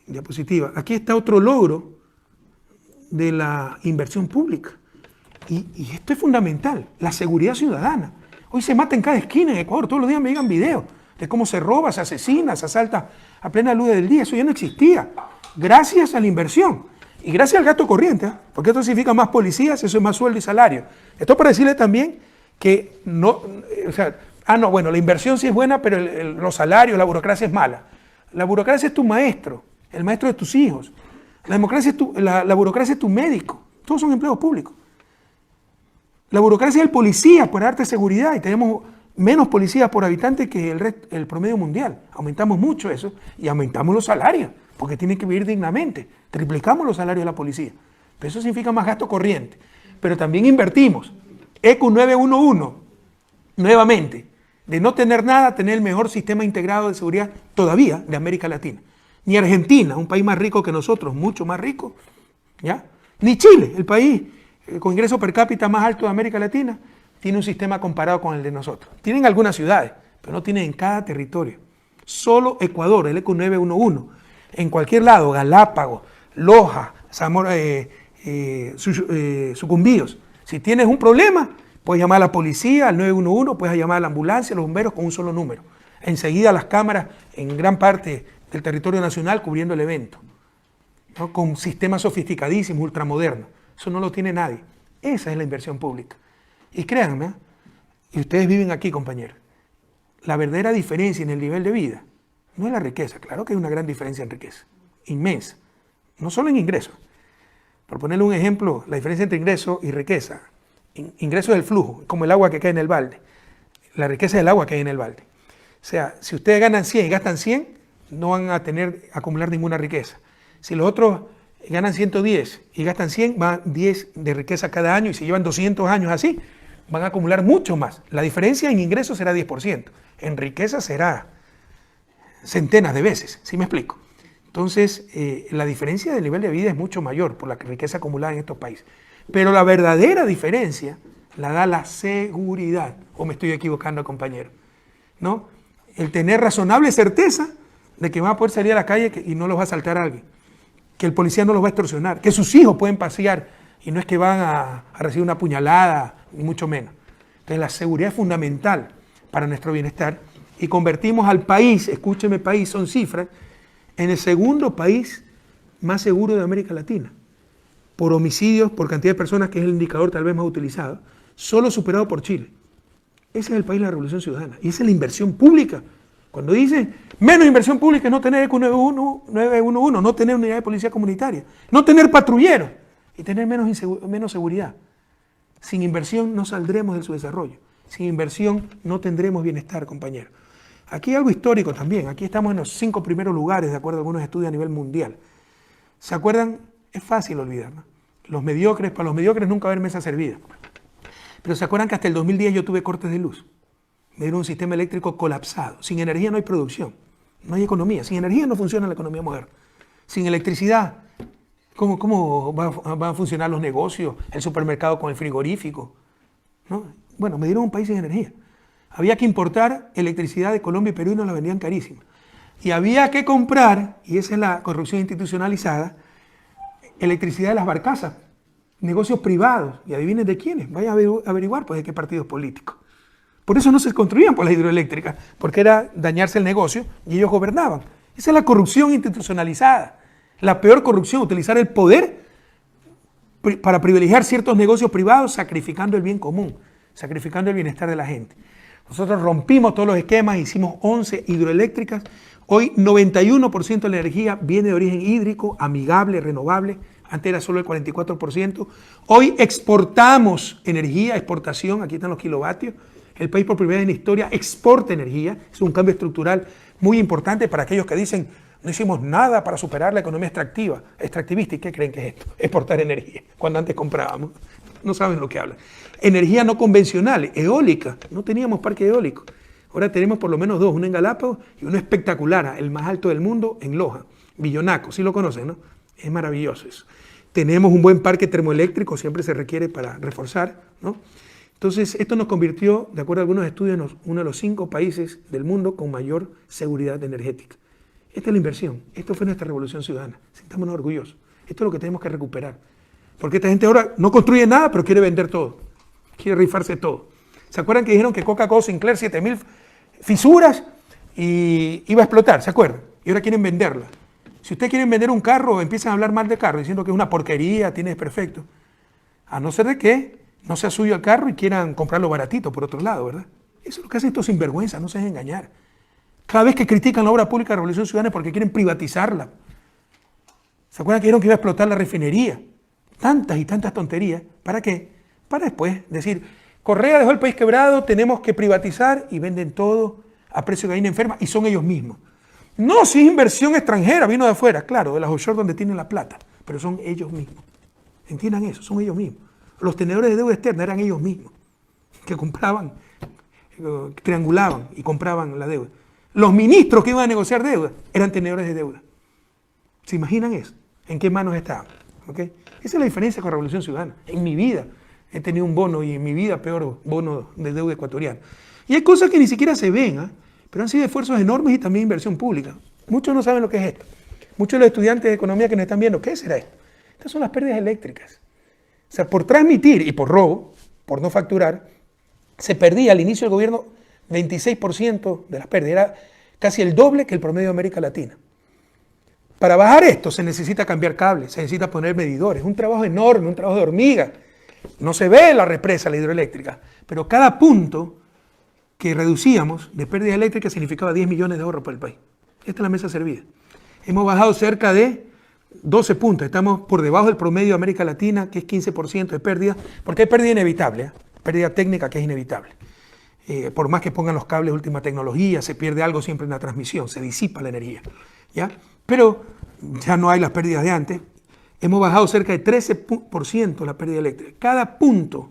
Diapositiva. Aquí está otro logro de la inversión pública. Y esto es fundamental, la seguridad ciudadana. Hoy se mata en cada esquina en Ecuador, todos los días me llegan videos de cómo se roba, se asesina, se asalta a plena luz del día. Eso ya no existía. Gracias a la inversión y gracias al gasto corriente, ¿eh? Porque esto significa más policías, eso es más sueldo y salario. Esto para decirle también que no, o sea, bueno, la inversión sí es buena, pero los salarios, la burocracia es mala. La burocracia es tu maestro, el maestro de tus hijos. La burocracia es tu médico. Todos son empleos públicos. La burocracia es el policía para darte seguridad y tenemos menos policías por habitante que el promedio mundial. Aumentamos mucho eso y aumentamos los salarios porque tienen que vivir dignamente. Triplicamos los salarios de la policía. Pero eso significa más gasto corriente. Pero también invertimos. ECU 911, nuevamente, de no tener nada, tener el mejor sistema integrado de seguridad todavía de América Latina. Ni Argentina, un país más rico que nosotros, mucho más rico, ¿ya? Ni Chile, el país con ingreso per cápita más alto de América Latina, tiene un sistema comparado con el de nosotros. Tienen algunas ciudades, pero no tienen en cada territorio. Solo Ecuador, el ECU 911, en cualquier lado, Galápagos, Loja, Zamora, Sucumbíos. Si tienes un problema, puedes llamar a la policía, al 911, puedes llamar a la ambulancia, a los bomberos con un solo número. Enseguida las cámaras en gran parte del territorio nacional cubriendo el evento, ¿no? Con sistemas sofisticadísimos, ultramodernos. Eso no lo tiene nadie. Esa es la inversión pública. Y créanme, y ustedes viven aquí, compañeros, la verdadera diferencia en el nivel de vida no es la riqueza. Claro que hay una gran diferencia en riqueza, inmensa. No solo en ingresos. Por ponerle un ejemplo, la diferencia entre ingreso y riqueza. Ingreso es el flujo, como el agua que cae en el balde. La riqueza es el agua que hay en el balde. O sea, si ustedes ganan 100 y gastan 100, no van a acumular ninguna riqueza. Si los otros ganan 110 y gastan 100, van 10 de riqueza cada año, y si llevan 200 años así, van a acumular mucho más. La diferencia en ingresos será 10%, en riqueza será centenas de veces, ¿sí me explico? Entonces, la diferencia del nivel de vida es mucho mayor por la riqueza acumulada en estos países. Pero la verdadera diferencia la da la seguridad, o me estoy equivocando, compañero, ¿no? El tener razonable certeza de que van a poder salir a la calle y no los va a asaltar a alguien, que el policía no los va a extorsionar, que sus hijos pueden pasear y no es que van a recibir una puñalada, ni mucho menos. Entonces la seguridad es fundamental para nuestro bienestar y convertimos al país, escúcheme país, son cifras, en el segundo país más seguro de América Latina, por homicidios, por cantidad de personas, que es el indicador tal vez más utilizado, solo superado por Chile. Ese es el país de la revolución ciudadana y esa es la inversión pública. Cuando dicen menos inversión pública es no tener ECU 911, no tener unidad de policía comunitaria, no tener patrulleros y tener menos seguridad. Sin inversión no saldremos de su desarrollo. Sin inversión no tendremos bienestar, compañeros. Aquí hay algo histórico también. Aquí estamos en los 5 primeros lugares, de acuerdo a algunos estudios a nivel mundial. ¿Se acuerdan? Es fácil olvidar, ¿no? Los mediocres, para los mediocres nunca va a haber mesa servida. Pero ¿se acuerdan que hasta el 2010 yo tuve cortes de luz? Me dieron un sistema eléctrico colapsado. Sin energía no hay producción, no hay economía. Sin energía no funciona la economía moderna. Sin electricidad, ¿cómo van a funcionar los negocios, el supermercado con el frigorífico? ¿No? Bueno, me dieron un país sin energía. Había que importar electricidad de Colombia y Perú y nos la vendían carísima. Y había que comprar, y esa es la corrupción institucionalizada, electricidad de las barcazas, negocios privados. Y adivinen de quiénes. Vaya a averiguar pues de qué partidos políticos. Por eso no se construían por las hidroeléctricas, porque era dañarse el negocio y ellos gobernaban. Esa es la corrupción institucionalizada. La peor corrupción, utilizar el poder para privilegiar ciertos negocios privados, sacrificando el bien común, sacrificando el bienestar de la gente. Nosotros rompimos todos los esquemas, hicimos 11 hidroeléctricas. Hoy 91% de la energía viene de origen hídrico, amigable, renovable. Antes era solo el 44%. Hoy exportamos energía, exportación, aquí están los kilovatios. El país por primera vez en la historia exporta energía. Es un cambio estructural muy importante para aquellos que dicen no hicimos nada para superar la economía extractivista. ¿Y qué creen que es esto? Exportar energía, cuando antes comprábamos. No saben lo que hablan. Energía no convencional, eólica. No teníamos parque eólico. Ahora tenemos por lo menos 2, uno en Galápagos y uno espectacular, el más alto del mundo en Loja, Villonaco. Sí lo conocen, ¿no? Es maravilloso eso. Tenemos un buen parque termoeléctrico, siempre se requiere para reforzar, ¿no? Entonces, esto nos convirtió, de acuerdo a algunos estudios, en uno de los 5 países del mundo con mayor seguridad energética. Esta es la inversión. Esto fue nuestra revolución ciudadana. Sintámonos orgullosos. Esto es lo que tenemos que recuperar. Porque esta gente ahora no construye nada, pero quiere vender todo. Quiere rifarse todo. ¿Se acuerdan que dijeron que Coca-Cola Sinclair 7.000 fisuras y iba a explotar? ¿Se acuerdan? Y ahora quieren venderla. Si ustedes quieren vender un carro, empiezan a hablar mal de carro, diciendo que es una porquería, tiene desperfecto. A no ser de que no sea suyo el carro y quieran comprarlo baratito por otro lado, ¿verdad? Eso es lo que hacen estos sinvergüenzas, no se dejen engañar. Cada vez que critican la obra pública de la Revolución Ciudadana es porque quieren privatizarla. ¿Se acuerdan que dijeron que iba a explotar la refinería? Tantas y tantas tonterías. ¿Para qué? Para después decir, Correa dejó el país quebrado, tenemos que privatizar y venden todo a precio de gallina enferma y son ellos mismos. No, si es inversión extranjera, vino de afuera, claro, de las offshore donde tienen la plata, pero son ellos mismos. Entiendan eso, son ellos mismos. Los tenedores de deuda externa eran ellos mismos, que compraban, triangulaban y compraban la deuda. Los ministros que iban a negociar deuda eran tenedores de deuda. ¿Se imaginan eso? ¿En qué manos estaban? ¿Okay? Esa es la diferencia con la Revolución Ciudadana. En mi vida he tenido un bono y en mi vida peor bono de deuda ecuatoriana. Y hay cosas que ni siquiera se ven, pero han sido esfuerzos enormes y también inversión pública. Muchos no saben lo que es esto. Muchos de los estudiantes de economía que nos están viendo, ¿qué será esto? Estas son las pérdidas eléctricas. O sea, por transmitir y por robo, por no facturar, se perdía al inicio del gobierno 26% de las pérdidas. Era casi el doble que el promedio de América Latina. Para bajar esto se necesita cambiar cables, se necesita poner medidores. Un trabajo enorme, un trabajo de hormiga. No se ve la represa, la hidroeléctrica, pero cada punto que reducíamos de pérdida eléctrica significaba 10 millones de ahorros para el país. Esta es la mesa servida. Hemos bajado cerca de 12 puntos. Estamos por debajo del promedio de América Latina, que es 15% de pérdida, porque hay pérdida inevitable, pérdida técnica que es inevitable. Por más que pongan los cables de última tecnología, se pierde algo siempre en la transmisión, se disipa la energía, ¿ya? Pero ya no hay las pérdidas de antes. Hemos bajado cerca de 13% la pérdida eléctrica. Cada punto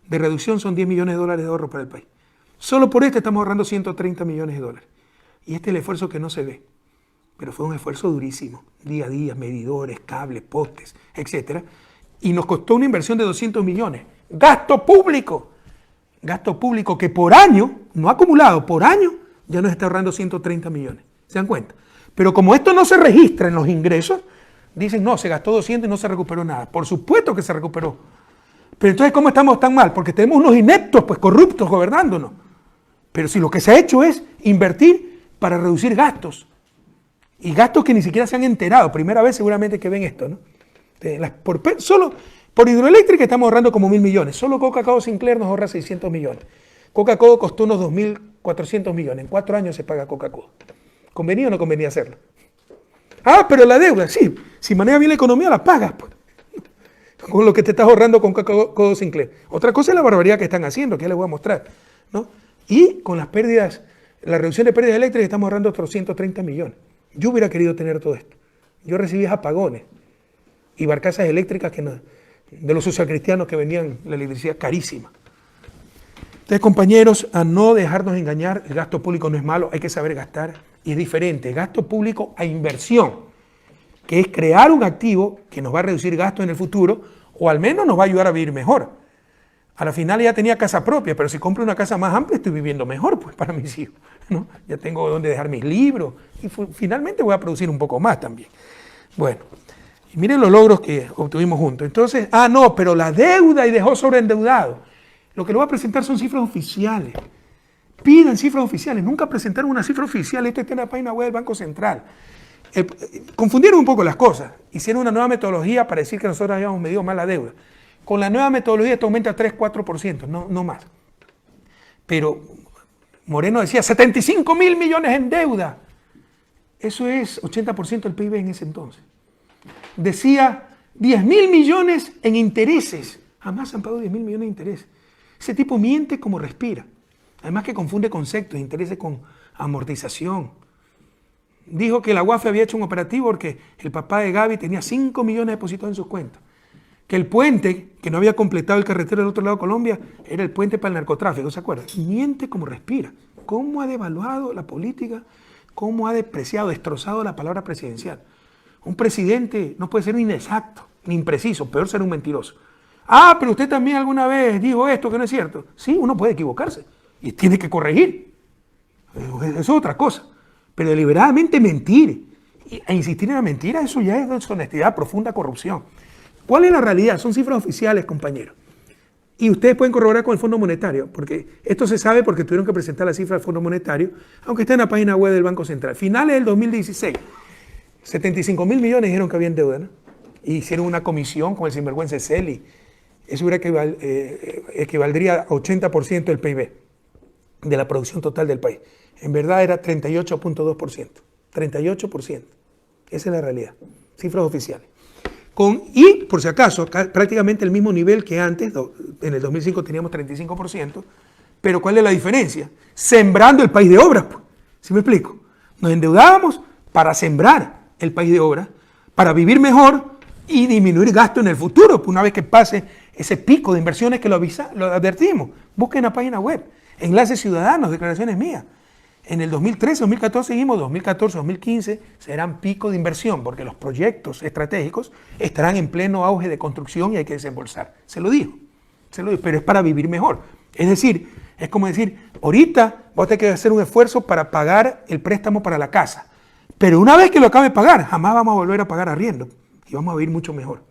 de reducción son 10 millones de dólares de ahorro para el país. Solo por este estamos ahorrando 130 millones de dólares. Y este es el esfuerzo que no se ve. Pero fue un esfuerzo durísimo. Día a día, medidores, cables, postes, etc. Y nos costó una inversión de 200 millones. Gasto público. Gasto público que por año, no acumulado, por año, ya nos está ahorrando 130 millones. ¿Se dan cuenta? Pero como esto no se registra en los ingresos, dicen, no, se gastó 200 y no se recuperó nada. Por supuesto que se recuperó. Pero entonces, ¿cómo estamos tan mal? Porque tenemos unos ineptos, pues corruptos, gobernándonos. Pero si lo que se ha hecho es invertir para reducir gastos. Y gastos que ni siquiera se han enterado. Primera vez seguramente que ven esto, ¿no? Solo por hidroeléctrica estamos ahorrando como 1.000 millones. Solo Coca-Cola Sinclair nos ahorra 600 millones. Coca-Cola costó unos 2.400 millones. En 4 años se paga Coca-Cola. ¿Convenía o no convenía hacerlo? Ah, pero la deuda, sí. Si manejas bien la economía, la pagas, pues, con lo que te estás ahorrando con Coca-Cola Sinclair. Otra cosa es la barbaridad que están haciendo, que ya les voy a mostrar, ¿no? Y con las pérdidas, la reducción de pérdidas eléctricas estamos ahorrando otros 130 millones. Yo hubiera querido tener todo esto. Yo recibí apagones y barcazas eléctricas de los socialcristianos que vendían la electricidad carísima. Entonces, compañeros, a no dejarnos engañar, el gasto público no es malo, hay que saber gastar. Y es diferente, gasto público a inversión, que es crear un activo que nos va a reducir gastos en el futuro o al menos nos va a ayudar a vivir mejor. A la final ya tenía casa propia, pero si compro una casa más amplia estoy viviendo mejor, pues, para mis hijos, ¿no? Ya tengo donde dejar mis libros y finalmente voy a producir un poco más también. Bueno, y miren los logros que obtuvimos juntos. Entonces, no, pero la deuda y dejó sobreendeudado. Lo que le voy a presentar son cifras oficiales. Pidan cifras oficiales, nunca presentaron una cifra oficial, esto está en la página web del Banco Central. Confundieron un poco las cosas, hicieron una nueva metodología para decir que nosotros habíamos medido mal la deuda. Con la nueva metodología esto aumenta a 3-4%, no más. Pero Moreno decía 75.000 millones en deuda. Eso es 80% del PIB en ese entonces. Decía 10.000 millones en intereses. Jamás han pagado 10.000 millones de intereses. Ese tipo miente como respira. Además que confunde conceptos, intereses con amortización. Dijo que la UAFE había hecho un operativo porque el papá de Gaby tenía 5 millones depositados en sus cuentas. Que el puente, que no había completado el carretero del otro lado de Colombia, era el puente para el narcotráfico, ¿se acuerdan? Miente como respira. ¿Cómo ha devaluado la política? ¿Cómo ha depreciado, destrozado la palabra presidencial? Un presidente no puede ser ni inexacto, ni impreciso, peor ser un mentiroso. Pero usted también alguna vez dijo esto que no es cierto. Sí, uno puede equivocarse y tiene que corregir. Eso es otra cosa. pero deliberadamente mentir e insistir en la mentira, eso ya es deshonestidad, profunda corrupción. ¿Cuál es la realidad? Son cifras oficiales, compañeros. Y ustedes pueden corroborar con el Fondo Monetario, porque esto se sabe porque tuvieron que presentar la cifra del Fondo Monetario, aunque está en la página web del Banco Central. Finales del 2016, 75.000 millones dijeron que había en deuda, ¿no? Y hicieron una comisión con el sinvergüenza Celi. Eso equivaldría a 80% del PIB, de la producción total del país. En verdad era 38.2%. 38%. Esa es la realidad. Cifras oficiales. Y, por si acaso, prácticamente el mismo nivel que antes, en el 2005 teníamos 35%, pero ¿cuál es la diferencia? Sembrando el país de obras, pues. ¿Sí me explico? Nos endeudábamos para sembrar el país de obras, para vivir mejor y disminuir gasto en el futuro, pues una vez que pase ese pico de inversiones que lo advertimos. Busquen la página web, Enlaces Ciudadanos, declaraciones mías. En el 2013, 2014 seguimos, 2014, 2015 serán pico de inversión porque los proyectos estratégicos estarán en pleno auge de construcción y hay que desembolsar. Se lo digo, pero es para vivir mejor. Es decir, es como decir, ahorita vos tenés que hacer un esfuerzo para pagar el préstamo para la casa, pero una vez que lo acabe de pagar, jamás vamos a volver a pagar arriendo y vamos a vivir mucho mejor.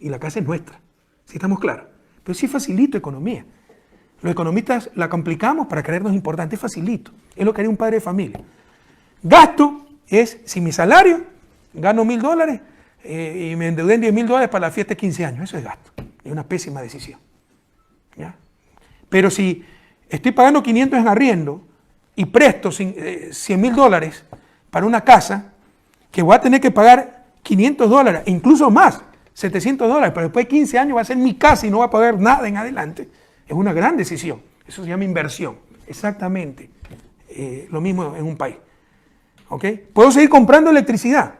Y la casa es nuestra, ¿sí estamos claros? Pero sí facilito economía. Los economistas la complicamos para creernos importante, es facilito, es lo que haría un padre de familia. Gasto es, si mi salario, gano $1.000 y me endeudé en $10.000 para la fiesta de 15 años, eso es gasto, es una pésima decisión. ¿Ya? Pero si estoy pagando 500 en arriendo y presto $100.000 para una casa, que voy a tener que pagar $500 e incluso más, $700, pero después de 15 años va a ser mi casa y no va a pagar nada en adelante. Es una gran decisión, eso se llama inversión, exactamente lo mismo en un país. ¿Okay? Puedo seguir comprando electricidad,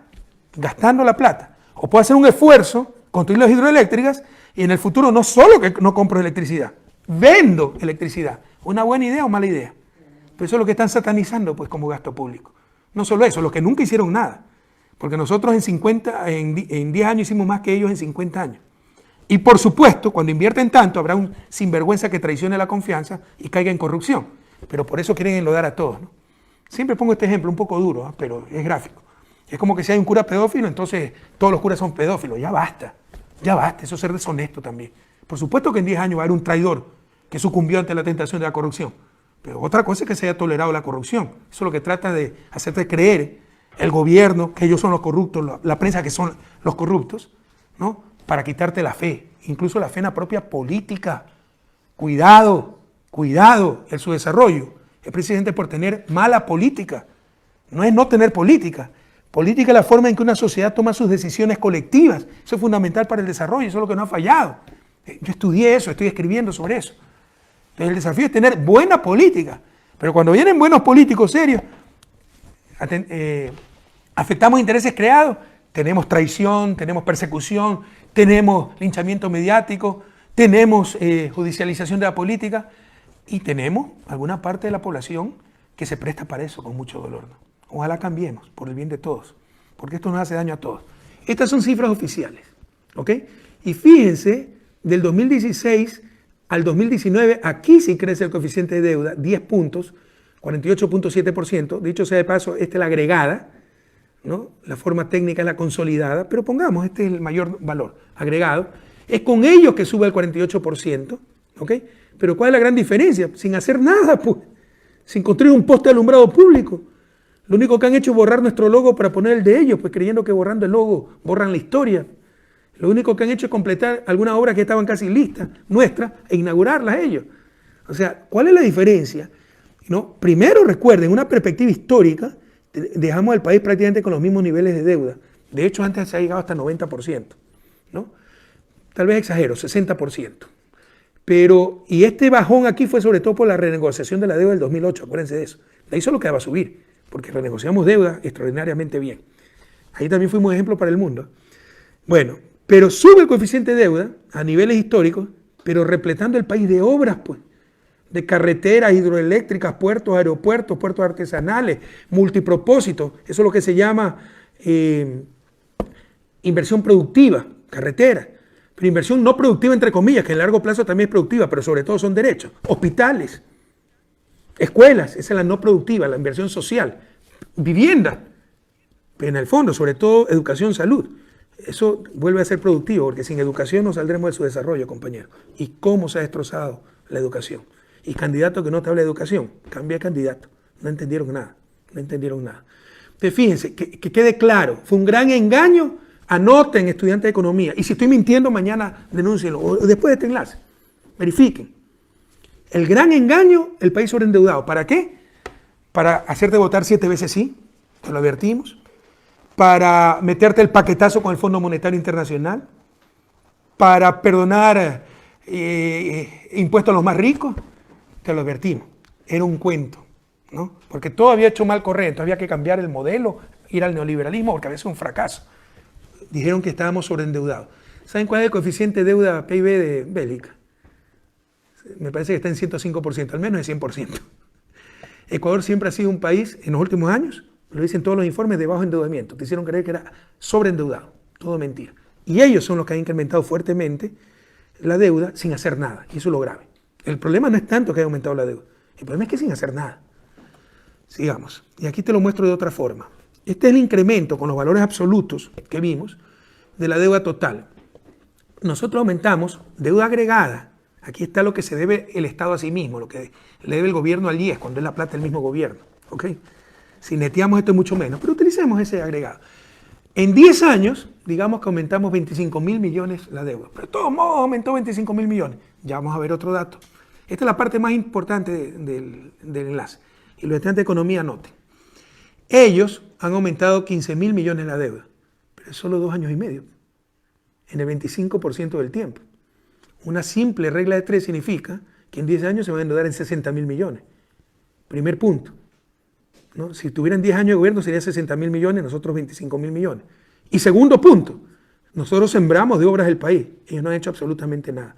gastando la plata, o puedo hacer un esfuerzo, construir las hidroeléctricas y en el futuro no solo que no compro electricidad, vendo electricidad. ¿Una buena idea o mala idea? Pero eso es lo que están satanizando pues como gasto público. No solo eso, los que nunca hicieron nada, porque nosotros en 10 años hicimos más que ellos en 50 años. Y por supuesto, cuando invierten tanto, habrá un sinvergüenza que traicione la confianza y caiga en corrupción. Pero por eso quieren enlodar a todos, ¿no? Siempre pongo este ejemplo un poco duro, ¿eh? Pero es gráfico. Es como que si hay un cura pedófilo, entonces todos los curas son pedófilos. Ya basta, eso es ser deshonesto también. Por supuesto que en 10 años va a haber un traidor que sucumbió ante la tentación de la corrupción. Pero otra cosa es que se haya tolerado la corrupción. Eso es lo que trata de hacerte creer el gobierno, que ellos son los corruptos, la prensa que son los corruptos, ¿no? Para quitarte la fe, incluso la fe en la propia política. Cuidado en su desarrollo. Es precisamente por tener mala política. No es no tener política. Política es la forma en que una sociedad toma sus decisiones colectivas. Eso es fundamental para el desarrollo, eso es lo que no ha fallado. Yo estudié eso, estoy escribiendo sobre eso. Entonces el desafío es tener buena política. Pero cuando vienen buenos políticos serios, afectamos intereses creados, tenemos traición, tenemos persecución, tenemos linchamiento mediático, tenemos judicialización de la política y tenemos alguna parte de la población que se presta para eso con mucho dolor, ¿no? Ojalá cambiemos por el bien de todos, porque esto nos hace daño a todos. Estas son cifras oficiales, ¿ok? Y fíjense, del 2016 al 2019, aquí sí crece el coeficiente de deuda, 10 puntos, 48.7%, dicho sea de paso, esta es la agregada, ¿no? La forma técnica es la consolidada, pero pongamos, este es el mayor valor agregado, es con ellos que sube el 48%, ¿ok? Pero ¿cuál es la gran diferencia? Sin hacer nada, pues, sin construir un poste de alumbrado público. Lo único que han hecho es borrar nuestro logo para poner el de ellos, pues creyendo que borrando el logo borran la historia. Lo único que han hecho es completar algunas obras que estaban casi listas, nuestras, e inaugurarlas ellos. O sea, ¿cuál es la diferencia? ¿No? Primero, recuerden, una perspectiva histórica, dejamos al país prácticamente con los mismos niveles de deuda. De hecho, antes se ha llegado hasta 90%, ¿no? Tal vez exagero, 60%. Pero, y este bajón aquí fue sobre todo por la renegociación de la deuda del 2008, acuérdense de eso. De ahí solo quedaba subir, porque renegociamos deuda extraordinariamente bien. Ahí también fuimos ejemplo para el mundo. Bueno, pero sube el coeficiente de deuda a niveles históricos, pero repletando el país de obras, pues, de carreteras, hidroeléctricas, puertos, aeropuertos, puertos artesanales, multipropósitos. Eso es lo que se llama inversión productiva, carretera. Pero inversión no productiva, entre comillas, que en largo plazo también es productiva, pero sobre todo son derechos. Hospitales, escuelas, esa es la no productiva, la inversión social. vivienda, pero en el fondo, sobre todo, educación, salud. Eso vuelve a ser productivo, porque sin educación no saldremos de su desarrollo, compañeros. ¿Y cómo se ha destrozado la educación? Y candidato que no te habla de educación, cambia de candidato. No entendieron nada, no entendieron nada. Entonces, fíjense, que quede claro, fue un gran engaño. Anoten, estudiantes de economía, y si estoy mintiendo mañana denúncienlo, o después de este enlace, verifiquen. El gran engaño, el país sobreendeudado. ¿Para qué? Para hacerte votar 7 veces sí, te lo advertimos. Para meterte el paquetazo con el Fondo Monetario Internacional, para perdonar impuestos a los más ricos, te lo advertimos. Era un cuento, ¿no? Porque todo había hecho mal correr, entonces había que cambiar el modelo, ir al neoliberalismo, porque había sido un fracaso. Dijeron que estábamos sobreendeudados. ¿Saben cuál es el coeficiente deuda PIB de Bélgica? Me parece que está en 105%, al menos en 100%. Ecuador siempre ha sido un país, en los últimos años, lo dicen todos los informes, de bajo endeudamiento. Te hicieron creer que era sobreendeudado. Todo mentira. Y ellos son los que han incrementado fuertemente la deuda sin hacer nada. Y eso es lo grave. El problema no es tanto que haya aumentado la deuda. El problema es que sin hacer nada. Sigamos. Y aquí te lo muestro de otra forma. Este es el incremento con los valores absolutos que vimos de la deuda total. Nosotros aumentamos deuda agregada. Aquí está lo que se debe el Estado a sí mismo, lo que le debe el gobierno al IES, cuando es la plata del mismo gobierno. ¿Ok? Si neteamos esto es mucho menos, pero utilicemos ese agregado. En 10 años, digamos que aumentamos 25.000 millones la deuda. Pero de todos modos aumentó 25.000 millones. Ya vamos a ver otro dato. Esta es la parte más importante del enlace. Y los estudiantes de economía noten. Ellos han aumentado 15.000 millones la deuda, pero es solo 2 años y medio, en el 25% del tiempo. Una simple regla de 3 significa que en 10 años se van a endeudar en 60.000 millones. Primer punto, ¿no? Si tuvieran 10 años de gobierno serían 60.000 millones, nosotros 25.000 millones. Y segundo punto, nosotros sembramos de obras el país, ellos no han hecho absolutamente nada.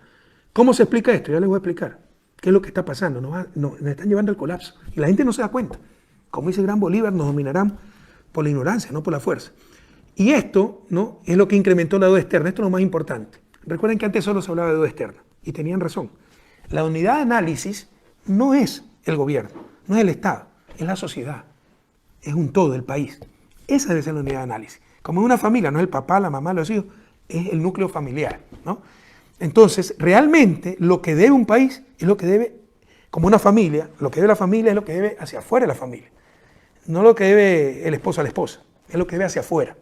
¿Cómo se explica esto? Ya les voy a explicar qué es lo que está pasando. Nos están llevando al colapso y la gente no se da cuenta. Como dice el gran Bolívar, nos dominarán por la ignorancia, no por la fuerza. Y esto, ¿no?, es lo que incrementó la deuda externa. Esto es lo más importante. Recuerden que antes solo se hablaba de deuda externa, y tenían razón. La unidad de análisis no es el gobierno, no es el Estado, es la sociedad, es un todo, el país. Esa debe ser la unidad de análisis. Como en una familia, no es el papá, la mamá, los hijos, es el núcleo familiar, ¿no? Entonces, realmente, lo que debe un país es lo que debe, como una familia, lo que debe la familia es lo que debe hacia afuera de la familia. No lo que debe el esposo a la esposa, es lo que debe hacia afuera.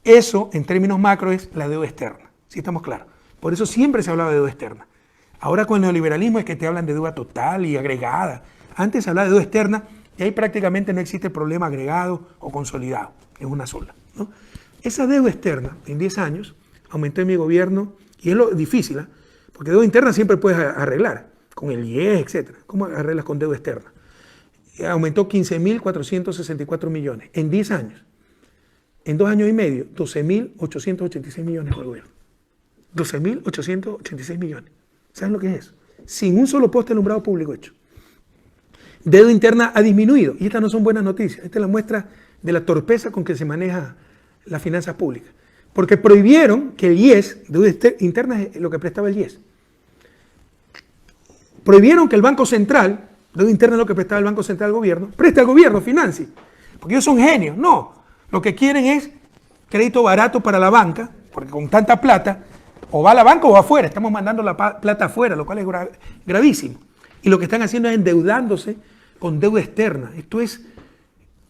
Eso, en términos macro, es la deuda externa. ¿Sí estamos claros? Por eso siempre se hablaba de deuda externa. Ahora con el neoliberalismo es que te hablan de deuda total y agregada. Antes se hablaba de deuda externa y ahí prácticamente no existe problema agregado o consolidado. Es una sola, ¿no? Esa deuda externa, en 10 años, aumentó en mi gobierno, y es lo difícil, ¿eh? Porque deuda interna siempre puedes arreglar, con el IES, etc. ¿Cómo arreglas con deuda externa? Aumentó 15.464 millones en 10 años. En 2 años y medio, 12.886 millones por el gobierno. 12.886 millones. ¿Saben lo que es eso? Sin un solo poste de alumbrado público hecho. Deuda interna ha disminuido. Y estas no son buenas noticias. Esta es la muestra de la torpeza con que se maneja las finanzas públicas. Porque prohibieron que el IES, deuda interna es lo que prestaba el IES. Prohibieron que el Banco Central, deuda interna es lo que prestaba el Banco Central al gobierno, preste al gobierno, financie. Porque ellos son genios. No. Lo que quieren es crédito barato para la banca, porque con tanta plata, o va a la banca o va afuera. Estamos mandando la plata afuera, lo cual es gravísimo. Y lo que están haciendo es endeudándose con deuda externa. Esto es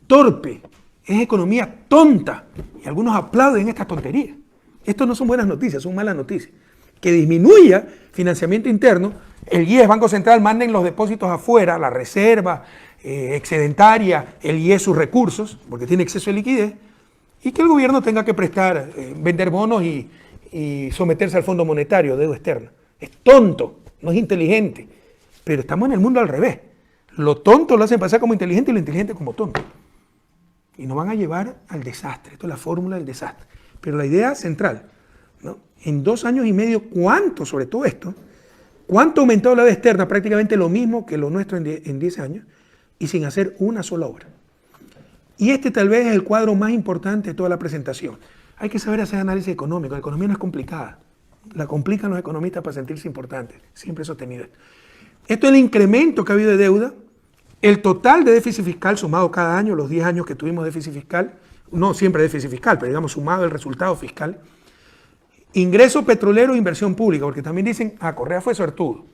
torpe, es economía tonta. Y algunos aplauden estas tonterías. Esto no son buenas noticias, son malas noticias. Que disminuya financiamiento interno, el IES, Banco Central, manden los depósitos afuera, la reserva excedentaria, el IES sus recursos, porque tiene exceso de liquidez, y que el gobierno tenga que prestar, vender bonos y someterse al Fondo Monetario, deuda externa. Es tonto, no es inteligente, pero estamos en el mundo al revés. Lo tonto lo hacen pasar como inteligente y lo inteligente como tonto. Y nos van a llevar al desastre. Esto es la fórmula del desastre. Pero la idea central, ¿no? En 2 años y medio, ¿cuánto sobre todo esto? ¿Cuánto ha aumentado la deuda externa? Prácticamente lo mismo que lo nuestro en 10 años y sin hacer una sola obra. Y este tal vez es el cuadro más importante de toda la presentación. Hay que saber hacer análisis económico. La economía no es complicada. La complican los economistas para sentirse importantes. Siempre he sostenido esto. Esto es el incremento que ha habido de deuda El total de déficit fiscal sumado cada año, los 10 años que tuvimos déficit fiscal, no siempre déficit fiscal, pero digamos sumado el resultado fiscal, ingreso petrolero e inversión pública, porque también dicen, Correa fue suertudo.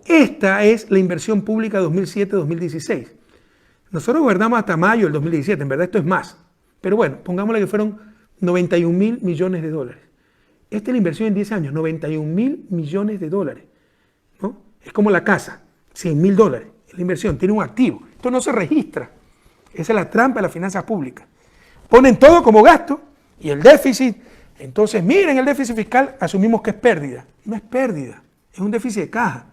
Esta es la inversión pública 2007-2016. Nosotros gobernamos hasta mayo del 2017, en verdad esto es más. Pero bueno, pongámosle que fueron 91.000 millones de dólares. Esta es la inversión en 10 años, 91.000 millones de dólares. ¿No? Es como la casa, 100.000 dólares. La inversión tiene un activo. Esto no se registra. Esa es la trampa de las finanzas públicas. Ponen todo como gasto y el déficit. Entonces, miren el déficit fiscal, asumimos que es pérdida. No es pérdida, es un déficit de caja.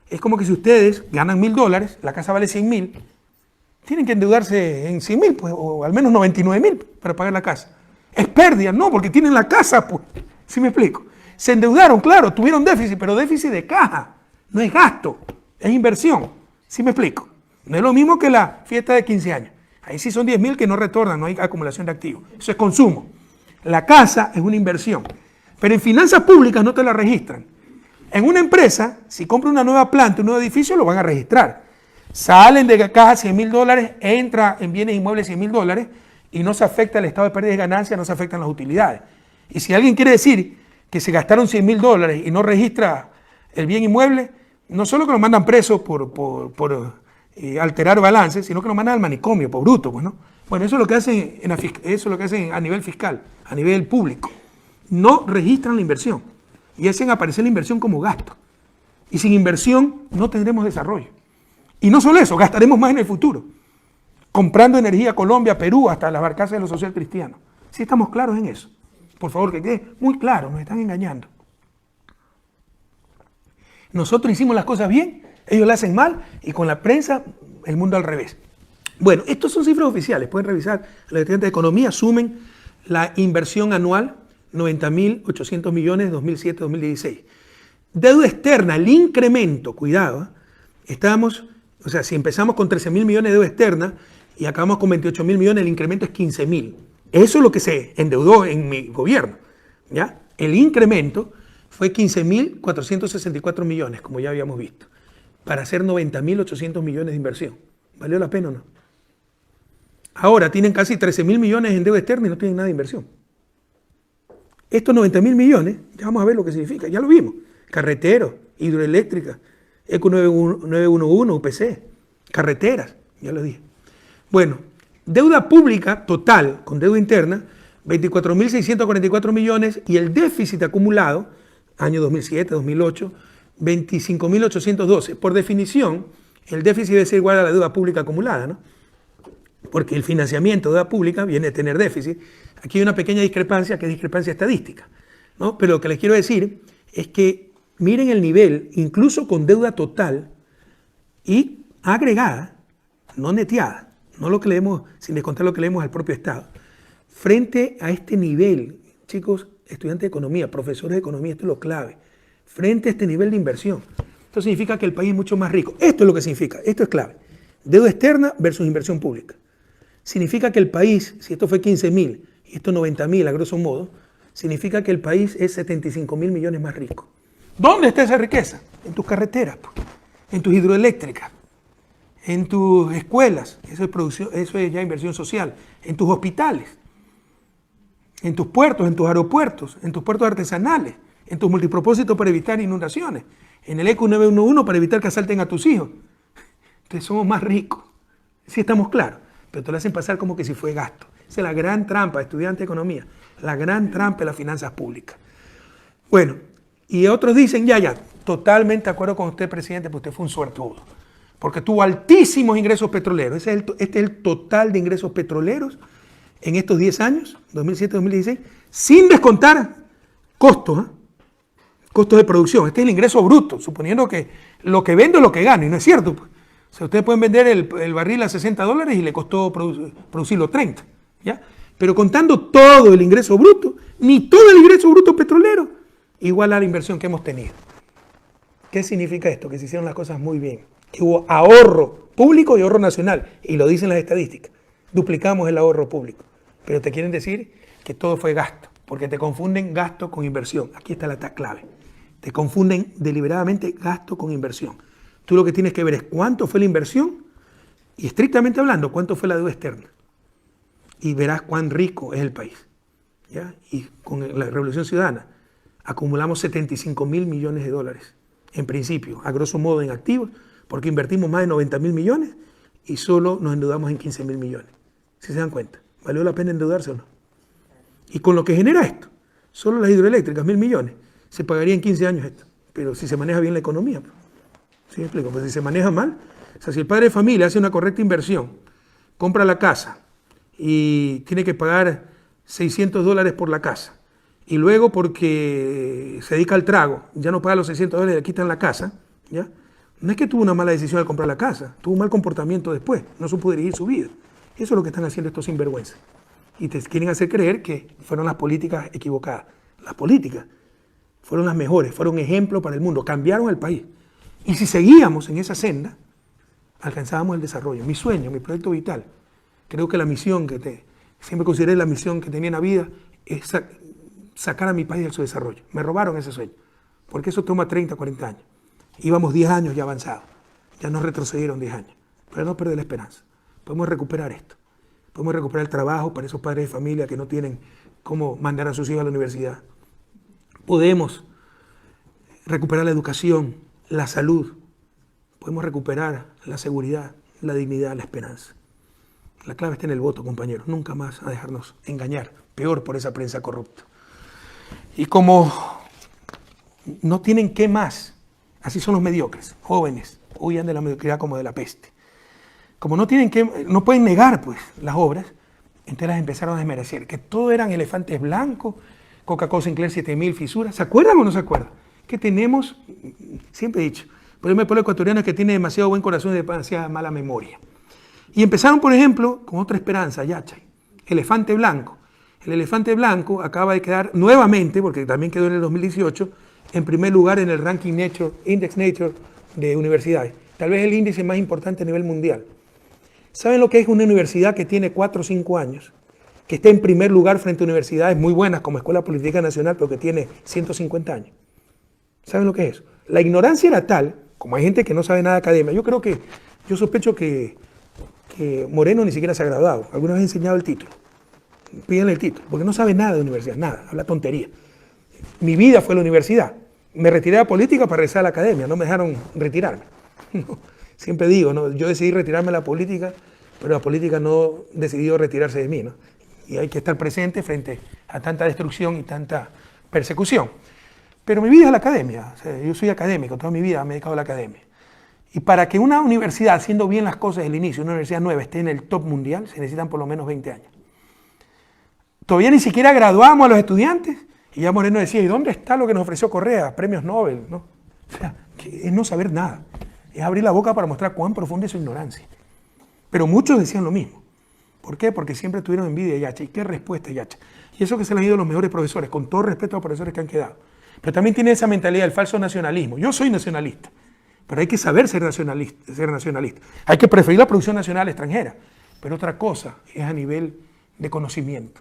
Es como que si ustedes ganan $1.000, la casa vale 100.000, tienen que endeudarse en 100.000, pues, o al menos 99.000 para pagar la casa. Es pérdida, no, porque tienen la casa, pues. ¿Sí me explico? Se endeudaron, claro, tuvieron déficit, pero déficit de caja. No es gasto, es inversión. ¿Sí me explico? No es lo mismo que la fiesta de 15 años. Ahí sí son 10.000 que no retornan, no hay acumulación de activos. Eso es consumo. La casa es una inversión. Pero en finanzas públicas no te la registran. En una empresa, si compra una nueva planta, un nuevo edificio, lo van a registrar. Salen de caja 100.000 dólares, entra en bienes inmuebles 100.000 dólares y no se afecta el estado de pérdida y ganancia, no se afectan las utilidades. Y si alguien quiere decir que se gastaron 100.000 dólares y no registra el bien inmueble, no solo que lo mandan preso por alterar balances, sino que lo mandan al manicomio, por bruto, pues, ¿no? Bueno, eso es lo que hacen a nivel fiscal, a nivel público. No registran la inversión y hacen aparecer la inversión como gasto. Y sin inversión no tendremos desarrollo. Y no solo eso, gastaremos más en el futuro, comprando energía a Colombia, Perú, hasta las barcazas de los social cristianos. ¿Sí estamos claros en eso? Por favor, que quede muy claro, nos están engañando. Nosotros hicimos las cosas bien, ellos las hacen mal, y con la prensa, el mundo al revés. Bueno, estos son cifras oficiales, pueden revisar, los estudiantes de economía sumen la inversión anual, 90.800 millones 2007-2016. Deuda externa, el incremento, cuidado, si empezamos con 13.000 millones de deuda externa y acabamos con 28.000 millones, el incremento es 15.000. Eso es lo que se endeudó en mi gobierno, ¿ya? El incremento fue 15.464 millones, como ya habíamos visto, para hacer 90.800 millones de inversión. ¿Valió la pena o no? Ahora tienen casi 13.000 millones en deuda externa y no tienen nada de inversión. Estos 90.000 millones, ya vamos a ver lo que significa, ya lo vimos. Carreteros, hidroeléctricas, ECO 911, UPC, carreteras, ya lo dije. Bueno, deuda pública total con deuda interna, 24.644 millones y el déficit acumulado, año 2007, 2008, 25.812. Por definición, el déficit debe ser igual a la deuda pública acumulada, ¿no? Porque el financiamiento de deuda pública viene a tener déficit. Aquí hay una pequeña discrepancia, que es discrepancia estadística, ¿no? Pero lo que les quiero decir es que miren el nivel, incluso con deuda total y agregada, no neteada, no lo que leemos, sin descontar lo que leemos al propio Estado. Frente a este nivel, chicos, estudiantes de economía, profesores de economía, esto es lo clave. Frente a este nivel de inversión, esto significa que el país es mucho más rico. Esto es lo que significa, esto es clave. Deuda externa versus inversión pública. Significa que el país, si esto fue 15.000 y esto 90.000 a grosso modo, significa que el país es 75.000 millones más rico. ¿Dónde está esa riqueza? En tus carreteras, en tus hidroeléctricas, en tus escuelas, eso es ya inversión social, en tus hospitales, en tus puertos, en tus aeropuertos, en tus puertos artesanales, en tus multipropósitos para evitar inundaciones, en el ECO 911 para evitar que asalten a tus hijos. Entonces somos más ricos, sí estamos claros, pero te lo hacen pasar como que si fue gasto. Esa es la gran trampa de estudiante de economía, la gran trampa de las finanzas públicas. Bueno, y otros dicen, ya, totalmente de acuerdo con usted, presidente, pues usted fue un suertudo, porque tuvo altísimos ingresos petroleros. Este es el total de ingresos petroleros en estos 10 años, 2007-2016, sin descontar costos, costos de producción. Este es el ingreso bruto, suponiendo que lo que vendo es lo que gano, y no es cierto. Pues. O sea, ustedes pueden vender el barril a $60 y le costó producirlo 30, ¿ya? Pero contando todo el ingreso bruto, ni todo el ingreso bruto petrolero, igual a la inversión que hemos tenido. ¿Qué significa esto? Que se hicieron las cosas muy bien. Que hubo ahorro público y ahorro nacional. Y lo dicen las estadísticas. Duplicamos el ahorro público. Pero te quieren decir que todo fue gasto. Porque te confunden gasto con inversión. Aquí está la clave. Te confunden deliberadamente gasto con inversión. Tú lo que tienes que ver es cuánto fue la inversión Y estrictamente hablando, ¿cuánto fue la deuda externa? Y verás cuán rico es el país. ¿Ya? Y con la Revolución Ciudadana acumulamos 75.000 millones de dólares, en principio, a grosso modo en activos, porque invertimos más de 90.000 millones y solo nos endeudamos en 15.000 millones. ¿Sí se dan cuenta? ¿Valió la pena endeudarse o no? Y con lo que genera esto, solo las hidroeléctricas, 1.000 millones, se pagaría en 15 años esto. Pero si se maneja bien la economía. ¿Sí me explico? Pues si se maneja mal, o sea, si el padre de familia hace una correcta inversión, compra la casa y tiene que pagar $600 por la casa, y luego porque se dedica al trago, ya no paga los $600, le quitan la casa, ¿ya? No es que tuvo una mala decisión al comprar la casa, tuvo un mal comportamiento después, no supo dirigir su vida. Eso es lo que están haciendo estos sinvergüenzas. Y te quieren hacer creer que fueron las políticas equivocadas. Las políticas fueron las mejores, fueron ejemplo para el mundo, cambiaron el país. Y si seguíamos en esa senda, alcanzábamos el desarrollo. Mi sueño, mi proyecto vital, creo que la misión siempre consideré la misión que tenía en la vida, es sacar a mi país de su desarrollo. Me robaron ese sueño, porque eso toma 30, 40 años. Íbamos 10 años ya avanzados, ya nos retrocedieron 10 años. Pero no perder la esperanza. Podemos recuperar esto. Podemos recuperar el trabajo para esos padres de familia que no tienen cómo mandar a sus hijos a la universidad. Podemos recuperar la educación, la salud. Podemos recuperar la seguridad, la dignidad, la esperanza. La clave está en el voto, compañeros. Nunca más a dejarnos engañar. Peor por esa prensa corrupta. Y como no tienen qué más, así son los mediocres, jóvenes, huyan de la mediocridad como de la peste. Como no pueden negar pues las obras, entonces las empezaron a desmerecer, que todo eran elefantes blancos, Coca-Cola Sinclair 7000 fisuras. ¿Se acuerdan o no se acuerdan? Que tenemos, siempre he dicho, por ejemplo, el pueblo ecuatoriano es que tiene demasiado buen corazón y demasiada mala memoria. Y empezaron, por ejemplo, con otra esperanza, Yachay, elefante blanco. El elefante blanco acaba de quedar nuevamente, porque también quedó en el 2018, en primer lugar en el ranking Index Nature de universidades. Tal vez el índice más importante a nivel mundial. ¿Saben lo que es una universidad que tiene 4 o 5 años? Que esté en primer lugar frente a universidades muy buenas como Escuela Politécnica Nacional, pero que tiene 150 años. ¿Saben lo que es eso? La ignorancia era tal, como hay gente que no sabe nada de academia. Yo sospecho que Moreno ni siquiera se ha graduado. Alguna vez ha enseñado el título. Pídanle el título, porque no sabe nada de universidad, nada, habla tontería. Mi vida fue la universidad. Me retiré de la política para regresar a la academia, no me dejaron retirarme. No, siempre digo, ¿no? Yo decidí retirarme de la política, pero la política no decidió retirarse de mí, ¿no? Y hay que estar presente frente a tanta destrucción y tanta persecución. Pero mi vida es la academia, o sea, yo soy académico, toda mi vida me he dedicado a la academia. Y para que una universidad, haciendo bien las cosas desde el inicio, una universidad nueva esté en el top mundial, se necesitan por lo menos 20 años. Todavía ni siquiera graduamos a los estudiantes y ya Moreno decía, ¿y dónde está lo que nos ofreció Correa? Premios Nobel, ¿no? O sea, que es no saber nada, es abrir la boca para mostrar cuán profunda es su ignorancia. Pero muchos decían lo mismo. ¿Por qué? Porque siempre tuvieron envidia de Yachay. ¿Y qué respuesta Yachay? Y eso que se le han ido los mejores profesores, con todo respeto a los profesores que han quedado. Pero también tiene esa mentalidad del falso nacionalismo. Yo soy nacionalista, pero hay que saber ser nacionalista. Hay que preferir la producción nacional extranjera. Pero otra cosa es a nivel de conocimiento.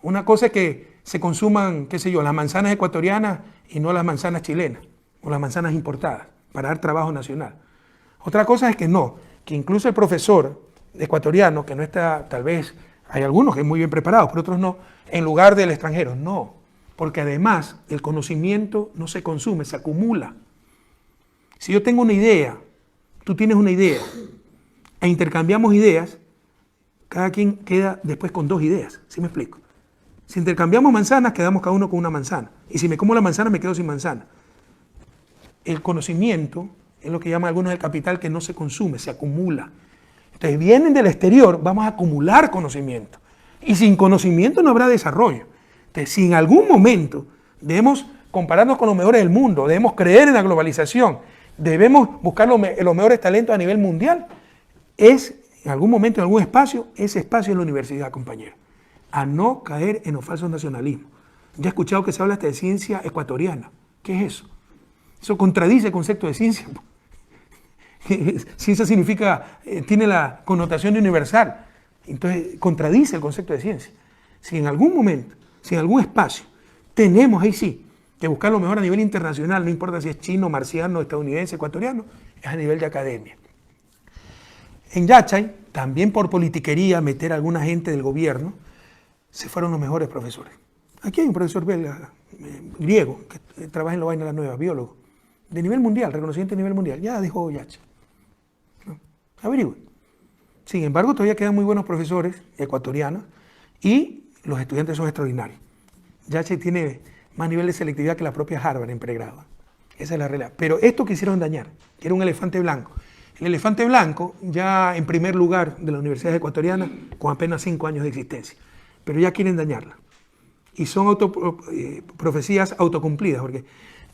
Una cosa es que se consuman, qué sé yo, las manzanas ecuatorianas y no las manzanas chilenas o las manzanas importadas para dar trabajo nacional. Otra cosa es que no, que incluso el profesor ecuatoriano, que no está, tal vez, hay algunos que son muy bien preparados, pero otros no, en lugar del extranjero, no. Porque además el conocimiento no se consume, se acumula. Si yo tengo una idea, tú tienes una idea, e intercambiamos ideas, cada quien queda después con 2 ideas, ¿sí me explico? Si intercambiamos manzanas, quedamos cada uno con una manzana. Y si me como la manzana, me quedo sin manzana. El conocimiento es lo que llaman algunos el capital que no se consume, se acumula. Entonces vienen del exterior, vamos a acumular conocimiento. Y sin conocimiento no habrá desarrollo. Entonces, si en algún momento debemos compararnos con los mejores del mundo, debemos creer en la globalización, debemos buscar los mejores talentos a nivel mundial, es en algún momento, en algún espacio, ese espacio es la universidad, compañero. A no caer en los falsos nacionalismos. Ya he escuchado que se habla hasta de ciencia ecuatoriana. ¿Qué es eso? Eso contradice el concepto de ciencia. Ciencia significa, tiene la connotación de universal. Entonces, contradice el concepto de ciencia. Si en algún momento, si en algún espacio, tenemos ahí sí, que buscar lo mejor a nivel internacional, no importa si es chino, marciano, estadounidense, ecuatoriano, es a nivel de academia. En Yachay, también por politiquería, meter a alguna gente del gobierno, se fueron los mejores profesores. Aquí hay un profesor belga, griego, que trabaja en la vaina de la nueva, biólogo, de nivel mundial, reconocimiento a nivel mundial. Ya dejó Yachay. ¿No? Averigüe. Sin embargo, todavía quedan muy buenos profesores ecuatorianos y los estudiantes son extraordinarios. Yachay tiene más nivel de selectividad que la propia Harvard en pregrado. Esa es la realidad. Pero esto quisieron dañar, que era un elefante blanco. El elefante blanco ya en primer lugar de las universidades ecuatorianas con apenas 5 años de existencia. Pero ya quieren dañarla. Y son profecías autocumplidas, porque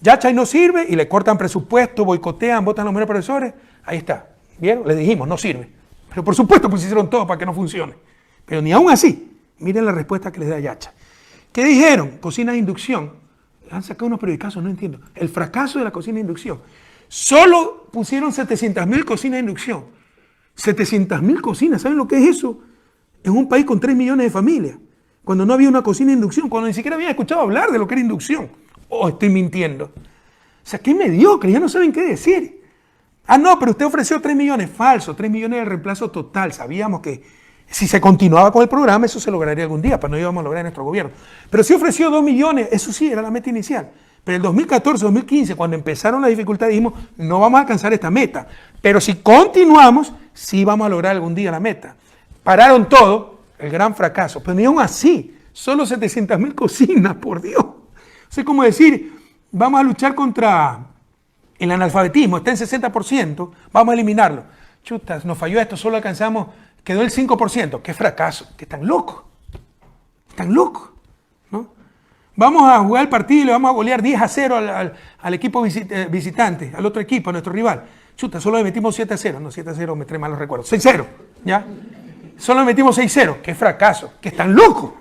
Yachay no sirve y le cortan presupuesto, boicotean, votan a los mejores profesores. Ahí está. ¿Vieron? Les dijimos, no sirve. Pero por supuesto pues hicieron todo para que no funcione. Pero ni aún así, miren la respuesta que les da Yachay. ¿Qué dijeron? Cocina de inducción. Han sacado unos periodicazos, no entiendo. El fracaso de la cocina de inducción. Solo pusieron 700.000 cocinas de inducción. 700.000 cocinas, ¿saben lo que es eso? En un país con 3 millones de familias. Cuando no había una cocina de inducción, cuando ni siquiera habían escuchado hablar de lo que era inducción. Oh, estoy mintiendo. O sea, qué mediocre, ya no saben qué decir. Ah, no, pero usted ofreció 3 millones. Falso, 3 millones de reemplazo total. Sabíamos que si se continuaba con el programa, eso se lograría algún día, pero no íbamos a lograr en nuestro gobierno. Pero sí ofreció 2 millones, eso sí, era la meta inicial. Pero en el 2014, 2015, cuando empezaron las dificultades, dijimos, no vamos a alcanzar esta meta. Pero si continuamos, sí vamos a lograr algún día la meta. Pararon todo, el gran fracaso. Pero ni aún así, solo 700.000 cocinas, por Dios. O sea, como decir, vamos a luchar contra el analfabetismo, está en 60%, vamos a eliminarlo. Chutas, nos falló esto, solo alcanzamos, quedó el 5%. ¡Qué fracaso! ¡Que están locos! ¡Están locos! ¿No? Vamos a jugar el partido y le vamos a golear 10-0 al equipo visitante, al otro equipo, a nuestro rival. Chuta, solo le metimos 7-0. No, 7-0 me trae malos recuerdos. 6-0, ¿ya? Solo le metimos 6-0. ¡Qué fracaso! ¡Que están locos!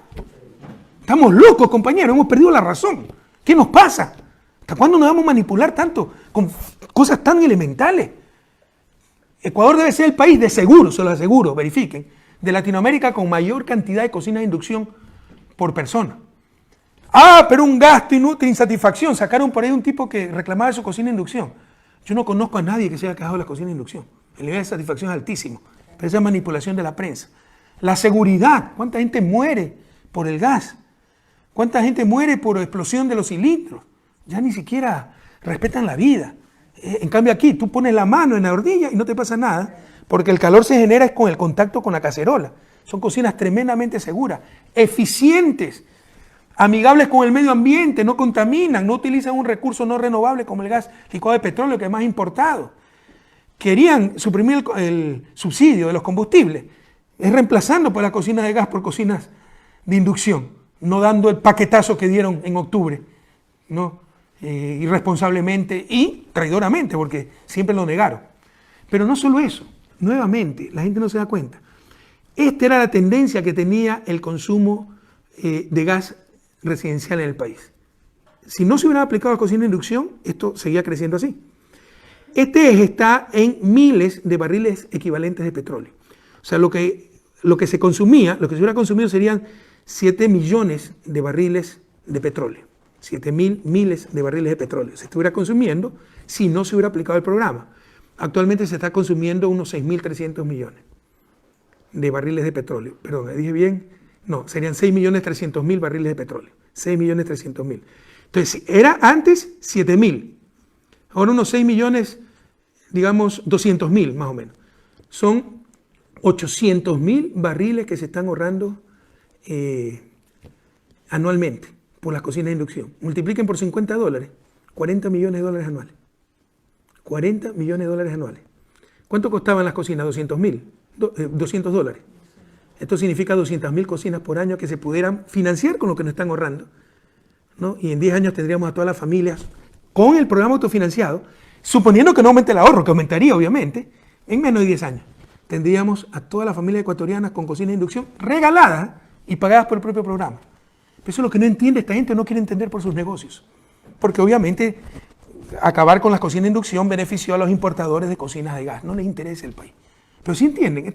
Estamos locos, compañeros. Hemos perdido la razón. ¿Qué nos pasa? ¿Hasta cuándo nos vamos a manipular tanto con cosas tan elementales? Ecuador debe ser el país de seguro, se lo aseguro, verifiquen, de Latinoamérica con mayor cantidad de cocinas de inducción por persona. Ah, pero un gasto inútil, insatisfacción. Sacaron por ahí un tipo que reclamaba su cocina de inducción. Yo no conozco a nadie que se haya quejado de la cocina de inducción. El nivel de satisfacción es altísimo. Pero esa es manipulación de la prensa. La seguridad. ¿Cuánta gente muere por el gas? ¿Cuánta gente muere por explosión de los cilindros? Ya ni siquiera respetan la vida. En cambio aquí, tú pones la mano en la hornilla y no te pasa nada, porque el calor se genera es con el contacto con la cacerola. Son cocinas tremendamente seguras, eficientes, amigables con el medio ambiente, no contaminan, no utilizan un recurso no renovable como el gas licuado de petróleo, que es más importado. Querían suprimir el subsidio de los combustibles, es reemplazando por las cocinas de gas por cocinas de inducción, no dando el paquetazo que dieron en octubre, ¿no? Irresponsablemente y traidoramente, porque siempre lo negaron. Pero no solo eso, nuevamente, la gente no se da cuenta. Esta era la tendencia que tenía el consumo de gas residencial en el país. Si no se hubiera aplicado la cocina de inducción, esto seguía creciendo así. Este eje está en miles de barriles equivalentes de petróleo. O sea, lo que se consumía, lo que se hubiera consumido serían 7 millones de barriles de petróleo. 7.000 miles de barriles de petróleo se estuviera consumiendo si no se hubiera aplicado el programa. Actualmente se está consumiendo unos 6.300 millones de barriles de petróleo. Perdón, ¿me dije bien? No, serían 6.300.000 barriles de petróleo. 6.300.000. Entonces, era antes 7.000. Ahora unos 6 millones, digamos 200.000 más o menos. Son 800.000 barriles que se están ahorrando anualmente por las cocinas de inducción. Multipliquen por $50, 40 millones de dólares anuales. 40 millones de dólares anuales. ¿Cuánto costaban las cocinas? $200. Esto significa 200.000 cocinas por año que se pudieran financiar con lo que nos están ahorrando, ¿no? Y en 10 años tendríamos a todas las familias con el programa autofinanciado, suponiendo que no aumente el ahorro, que aumentaría obviamente, en menos de 10 años. Tendríamos a todas las familias ecuatorianas con cocinas de inducción regaladas y pagadas por el propio programa. Pero eso es lo que no entiende esta gente, no quiere entender por sus negocios. Porque obviamente acabar con las cocinas de inducción benefició a los importadores de cocinas de gas. No les interesa el país. Pero sí entienden.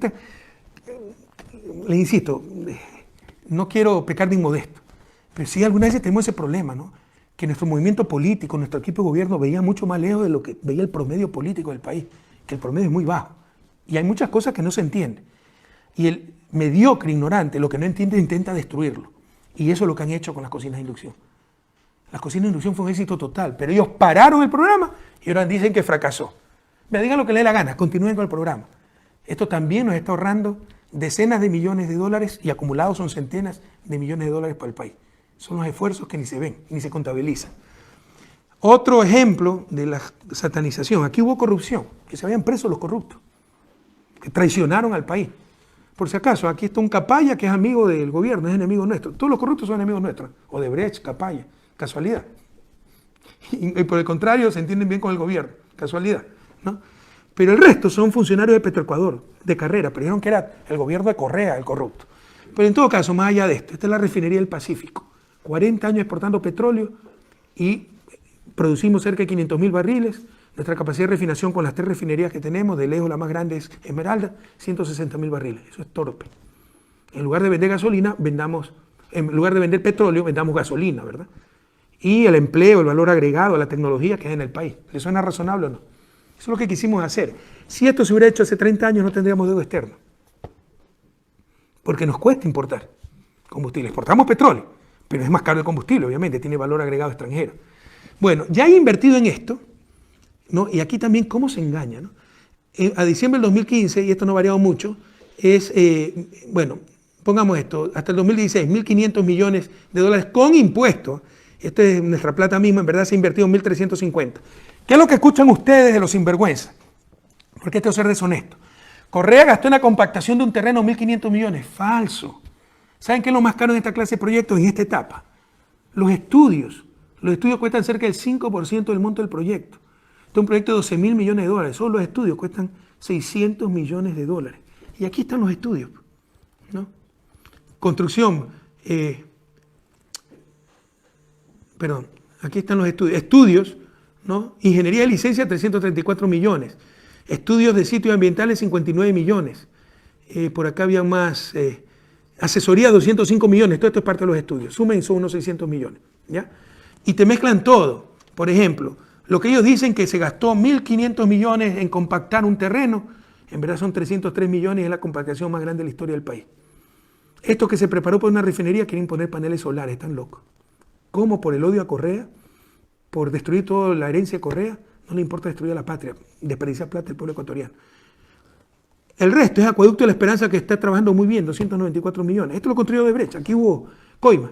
Les insisto, no quiero pecar de inmodesto. Pero sí alguna vez tenemos ese problema, ¿no? Que nuestro movimiento político, nuestro equipo de gobierno veía mucho más lejos de lo que veía el promedio político del país. Que el promedio es muy bajo. Y hay muchas cosas que no se entienden. Y el mediocre, ignorante, lo que no entiende, intenta destruirlo. Y eso es lo que han hecho con las cocinas de inducción. Las cocinas de inducción fue un éxito total, pero ellos pararon el programa y ahora dicen que fracasó. Me digan lo que les dé la gana, continúen con el programa. Esto también nos está ahorrando decenas de millones de dólares y acumulados son centenas de millones de dólares para el país. Son los esfuerzos que ni se ven, ni se contabilizan. Otro ejemplo de la satanización. Aquí hubo corrupción, que se habían preso los corruptos, que traicionaron al país. Por si acaso, aquí está un Capaya que es amigo del gobierno, es enemigo nuestro. Todos los corruptos son enemigos nuestros. Odebrecht, Capaya, casualidad. Y por el contrario, se entienden bien con el gobierno, casualidad, ¿no? Pero el resto son funcionarios de Petroecuador, de carrera, pero dijeron que era el gobierno de Correa el corrupto. Pero en todo caso, más allá de esto, esta es la refinería del Pacífico. 40 años exportando petróleo y producimos cerca de 500.000 barriles. Nuestra capacidad de refinación con las 3 refinerías que tenemos, de lejos la más grande es Esmeralda, 160.000 barriles. Eso es torpe. En lugar de vender gasolina, en lugar de vender petróleo, vendamos gasolina, ¿verdad? Y el empleo, el valor agregado, la tecnología que hay en el país. ¿Le suena razonable o no? Eso es lo que quisimos hacer. Si esto se hubiera hecho hace 30 años, no tendríamos deuda externa. Porque nos cuesta importar combustible. Exportamos petróleo, pero es más caro el combustible, obviamente, tiene valor agregado extranjero. Bueno, ya he invertido en esto, ¿no? Y aquí también cómo se engaña, ¿no? A diciembre del 2015, y esto no ha variado mucho, bueno, pongamos esto, hasta el 2016, 1.500 millones de dólares con impuestos. Esta es nuestra plata misma, en verdad se ha invertido 1.350. ¿Qué es lo que escuchan ustedes de los sinvergüenzas? Porque esto es ser deshonesto. Correa gastó en la compactación de un terreno 1.500 millones. Falso. ¿Saben qué es lo más caro en esta clase de proyectos en esta etapa? Los estudios. Los estudios cuestan cerca del 5% del monto del proyecto. Este es un proyecto de 12.000 millones de dólares. Solo los estudios cuestan 600 millones de dólares. Y aquí están los estudios, ¿no? Construcción. Aquí están los estudios. Estudios, ¿no? Ingeniería de licencia, 334 millones. Estudios de sitios ambientales, 59 millones. Por acá había más. Asesoría, 205 millones. Todo esto es parte de los estudios. Sumen, son unos 600 millones. ¿Ya? Y te mezclan todo. Por ejemplo, lo que ellos dicen que se gastó 1.500 millones en compactar un terreno, en verdad son 303 millones y es la compactación más grande de la historia del país. Esto que se preparó por una refinería quieren poner paneles solares, están locos. ¿Cómo? Por el odio a Correa, por destruir toda la herencia de Correa, no le importa destruir a la patria, desperdiciar plata del pueblo ecuatoriano. El resto es Acueducto de la Esperanza que está trabajando muy bien, 294 millones. Esto lo construyó Odebrecht, aquí hubo coima.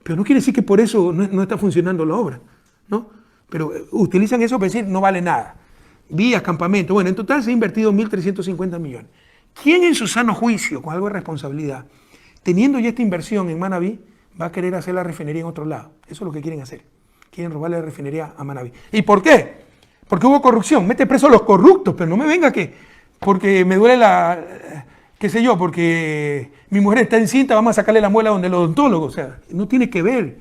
Pero no quiere decir que por eso no está funcionando la obra, ¿no? Pero utilizan eso para decir no vale nada. Vías, campamentos. Bueno, en total se ha invertido 1.350 millones. ¿Quién en su sano juicio, con algo de responsabilidad, teniendo ya esta inversión en Manabí, va a querer hacer la refinería en otro lado? Eso es lo que quieren hacer. Quieren robarle la refinería a Manabí. ¿Y por qué? Porque hubo corrupción. Mete preso a los corruptos, pero no me venga que porque me duele qué sé yo, porque mi mujer está encinta, vamos a sacarle la muela donde el odontólogo. O sea, no tiene que ver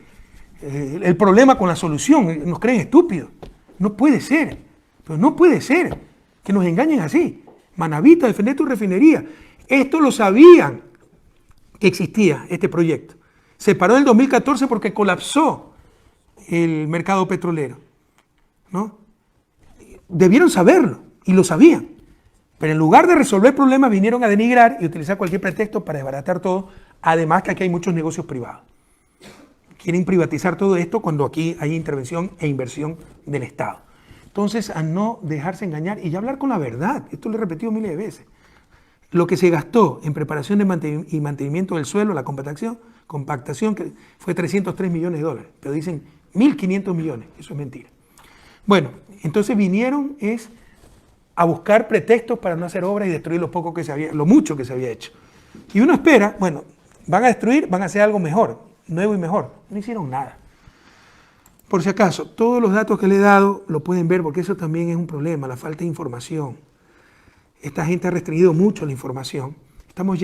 el problema con la solución. Nos creen estúpidos. No puede ser. Pero no puede ser que nos engañen así. Manabita, defender tu refinería. Esto lo sabían que existía este proyecto. Se paró en el 2014 porque colapsó el mercado petrolero, ¿no? Debieron saberlo y lo sabían. Pero en lugar de resolver problemas vinieron a denigrar y utilizar cualquier pretexto para desbaratar todo. Además que aquí hay muchos negocios privados. Quieren privatizar todo esto cuando aquí hay intervención e inversión del Estado. Entonces, a no dejarse engañar y ya hablar con la verdad. Esto lo he repetido miles de veces. Lo que se gastó en preparación y mantenimiento del suelo, la compactación, que fue 303 millones de dólares. Pero dicen 1.500 millones. Eso es mentira. Bueno, entonces vinieron a buscar pretextos para no hacer obras y destruir lo mucho que se había hecho. Y uno espera, bueno, van a destruir, van a hacer algo mejor, nuevo y mejor. No hicieron nada. Por si acaso, todos los datos que le he dado lo pueden ver porque eso también es un problema, la falta de información. Esta gente ha restringido mucho la información. Estamos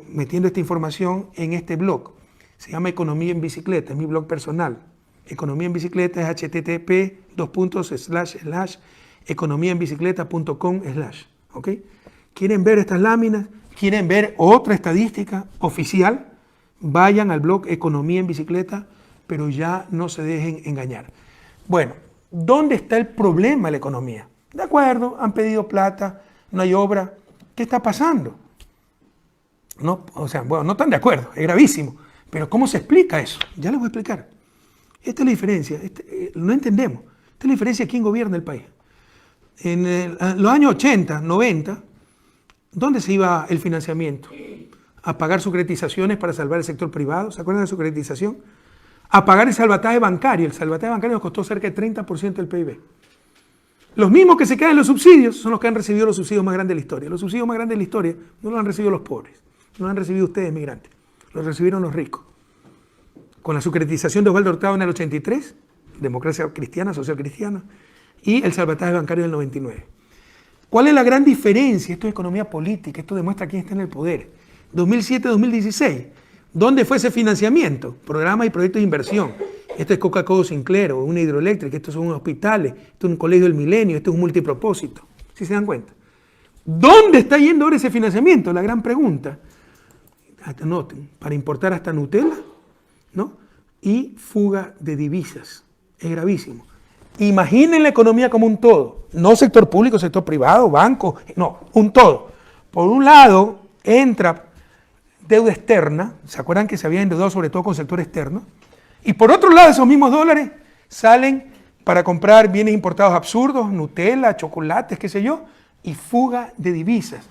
metiendo esta información en este blog. Se llama Economía en Bicicleta, es mi blog personal. Economía en Bicicleta es http://economiaenbicicleta.com/. ¿Ok? ¿Quieren ver estas láminas? ¿Quieren ver otra estadística oficial? Vayan al blog Economía en Bicicleta, pero ya no se dejen engañar. Bueno, ¿dónde está el problema de la economía? De acuerdo, han pedido plata, no hay obra, ¿Qué está pasando? No, o sea, bueno, no están de acuerdo, es gravísimo. Pero ¿cómo se explica eso? Ya les voy a explicar. Esta es la diferencia, no entendemos. Esta es la diferencia de quién gobierna el país. En los años 80, 90, ¿dónde se iba el financiamiento? A pagar securitizaciones para salvar el sector privado. ¿Se acuerdan de la securitización? A pagar el salvataje bancario. El salvataje bancario nos costó cerca de 30% del PIB. Los mismos que se quedan en los subsidios son los que han recibido los subsidios más grandes de la historia. Los subsidios más grandes de la historia no los han recibido los pobres, no los han recibido ustedes, migrantes, los recibieron los ricos. Con la securitización de Osvaldo Hurtado en el 83, democracia cristiana, social cristiana, y el salvataje bancario del 99. ¿Cuál es la gran diferencia? Esto es economía política, esto demuestra quién está en el poder. 2007-2016, ¿dónde fue ese financiamiento? Programas y proyectos de inversión. Esto es Coca-Cola Sinclair, una hidroeléctrica, estos son hospitales, esto es un colegio del milenio, esto es un multipropósito. ¿Sí se dan cuenta? ¿Dónde está yendo ahora ese financiamiento? La gran pregunta. Anoten, para importar hasta Nutella, ¿no? Y fuga de divisas. Es gravísimo. Imaginen la economía como un todo, no sector público, sector privado, banco, no, un todo. Por un lado, entra deuda externa, ¿se acuerdan que se había endeudado sobre todo con el sector externo? Y por otro lado, esos mismos dólares salen para comprar bienes importados absurdos, Nutella, chocolates, qué sé yo, y fuga de divisas.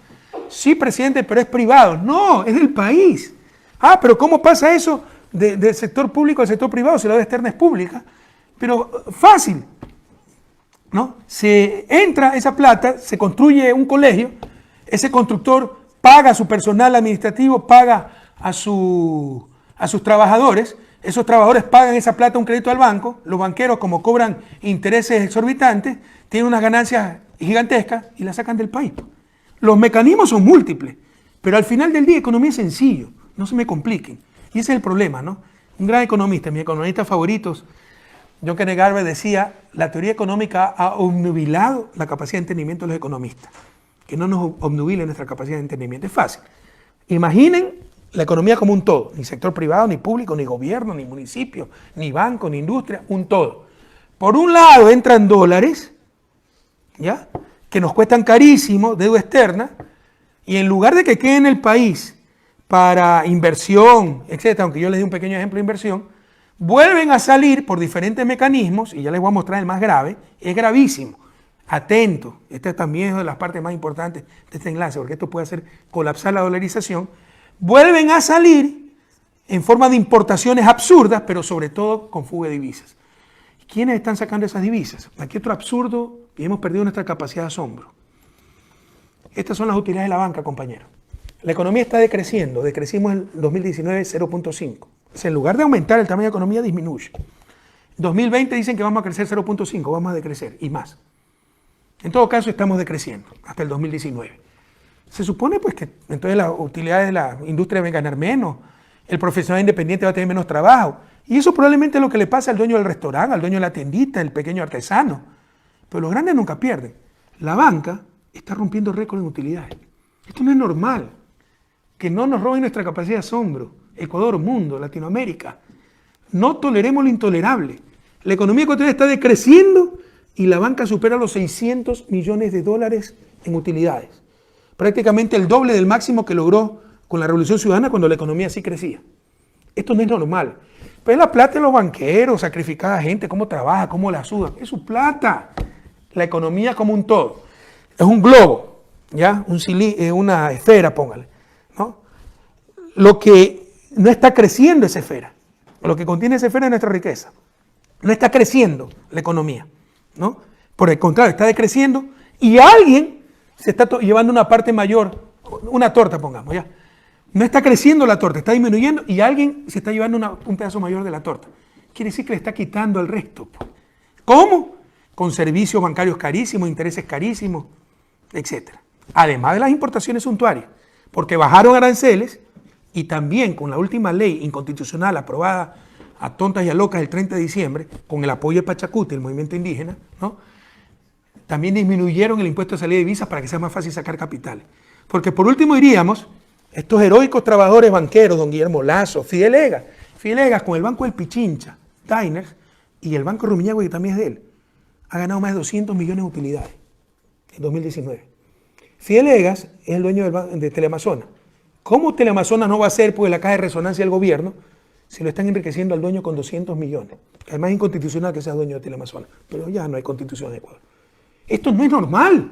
Sí, presidente, pero es privado. No, es del país. Ah, pero ¿cómo pasa eso del sector público al sector privado si la deuda externa es pública? Pero fácil, ¿no? Se entra esa plata, se construye un colegio, ese constructor paga a su personal administrativo, paga a sus trabajadores, esos trabajadores pagan esa plata un crédito al banco, los banqueros como cobran intereses exorbitantes, tienen unas ganancias gigantescas y la sacan del país. Los mecanismos son múltiples, pero al final del día economía es sencillo, no se me compliquen. Y ese es el problema, ¿no? Un gran economista, mi economista favorito, John Kenneth Galbraith, decía, la teoría económica ha obnubilado la capacidad de entendimiento de los economistas. Que no nos obnubile nuestra capacidad de entendimiento. Es fácil. Imaginen la economía como un todo, ni sector privado, ni público, ni gobierno, ni municipio, ni banco, ni industria, un todo. Por un lado entran dólares, ¿ya?, que nos cuestan carísimo, deuda externa, y en lugar de que quede en el país para inversión, etcétera, aunque yo les di un pequeño ejemplo de inversión, vuelven a salir por diferentes mecanismos, y ya les voy a mostrar el más grave, es gravísimo. Atento, esta también es de las partes más importantes de este enlace, porque esto puede hacer colapsar la dolarización. Vuelven a salir en forma de importaciones absurdas, pero sobre todo con fuga de divisas. ¿Quiénes están sacando esas divisas? Aquí otro absurdo y hemos perdido nuestra capacidad de asombro. Estas son las utilidades de la banca, compañeros. La economía está decreciendo, decrecimos en 2019 0.5. O sea, en lugar de aumentar el tamaño de la economía, disminuye. En 2020 dicen que vamos a crecer 0.5, vamos a decrecer y más. En todo caso, estamos decreciendo hasta el 2019. Se supone pues que entonces las utilidades de la industria deben ganar menos, el profesional independiente va a tener menos trabajo. Y eso probablemente es lo que le pasa al dueño del restaurante, al dueño de la tiendita, al pequeño artesano. Pero los grandes nunca pierden. La banca está rompiendo récord en utilidades. Esto no es normal. Que no nos roben nuestra capacidad de asombro. Ecuador, mundo, Latinoamérica. No toleremos lo intolerable. La economía ecuatoriana está decreciendo y la banca supera los 600 millones de dólares en utilidades. Prácticamente el doble del máximo que logró con la Revolución Ciudadana cuando la economía sí crecía. Esto no es normal. Pero es la plata de los banqueros, sacrificada gente, cómo trabaja, cómo la sudan. Es su plata. La economía como un todo. Es un globo, ¿ya? Una esfera, póngale, ¿no? Lo que no está creciendo es esfera. Lo que contiene esa esfera es nuestra riqueza. No está creciendo la economía, ¿no? Por el contrario, está decreciendo y alguien se está llevando una parte mayor, una torta, pongamos, ¿ya? No está creciendo la torta, está disminuyendo y alguien se está llevando un pedazo mayor de la torta. Quiere decir que le está quitando al resto. ¿Cómo? Con servicios bancarios carísimos, intereses carísimos, etc. Además de las importaciones suntuarias, porque bajaron aranceles y también con la última ley inconstitucional aprobada a tontas y a locas el 30 de diciembre, con el apoyo de Pachacuti, el movimiento indígena, ¿no?, también disminuyeron el impuesto de salida de divisas para que sea más fácil sacar capitales. Porque por último diríamos, estos heroicos trabajadores banqueros, don Guillermo Lazo, Fidel Egas con el Banco del Pichincha, Diners, y el Banco Rumiñahui, que también es de él, ha ganado más de 200 millones de utilidades en 2019. Fidelegas es el dueño de Teleamazonas. ¿Cómo Teleamazonas no va a ser pues la caja de resonancia del gobierno si lo están enriqueciendo al dueño con 200 millones? Además es inconstitucional que sea dueño de Teleamazonas, pero ya no hay constitución en Ecuador. Esto no es normal.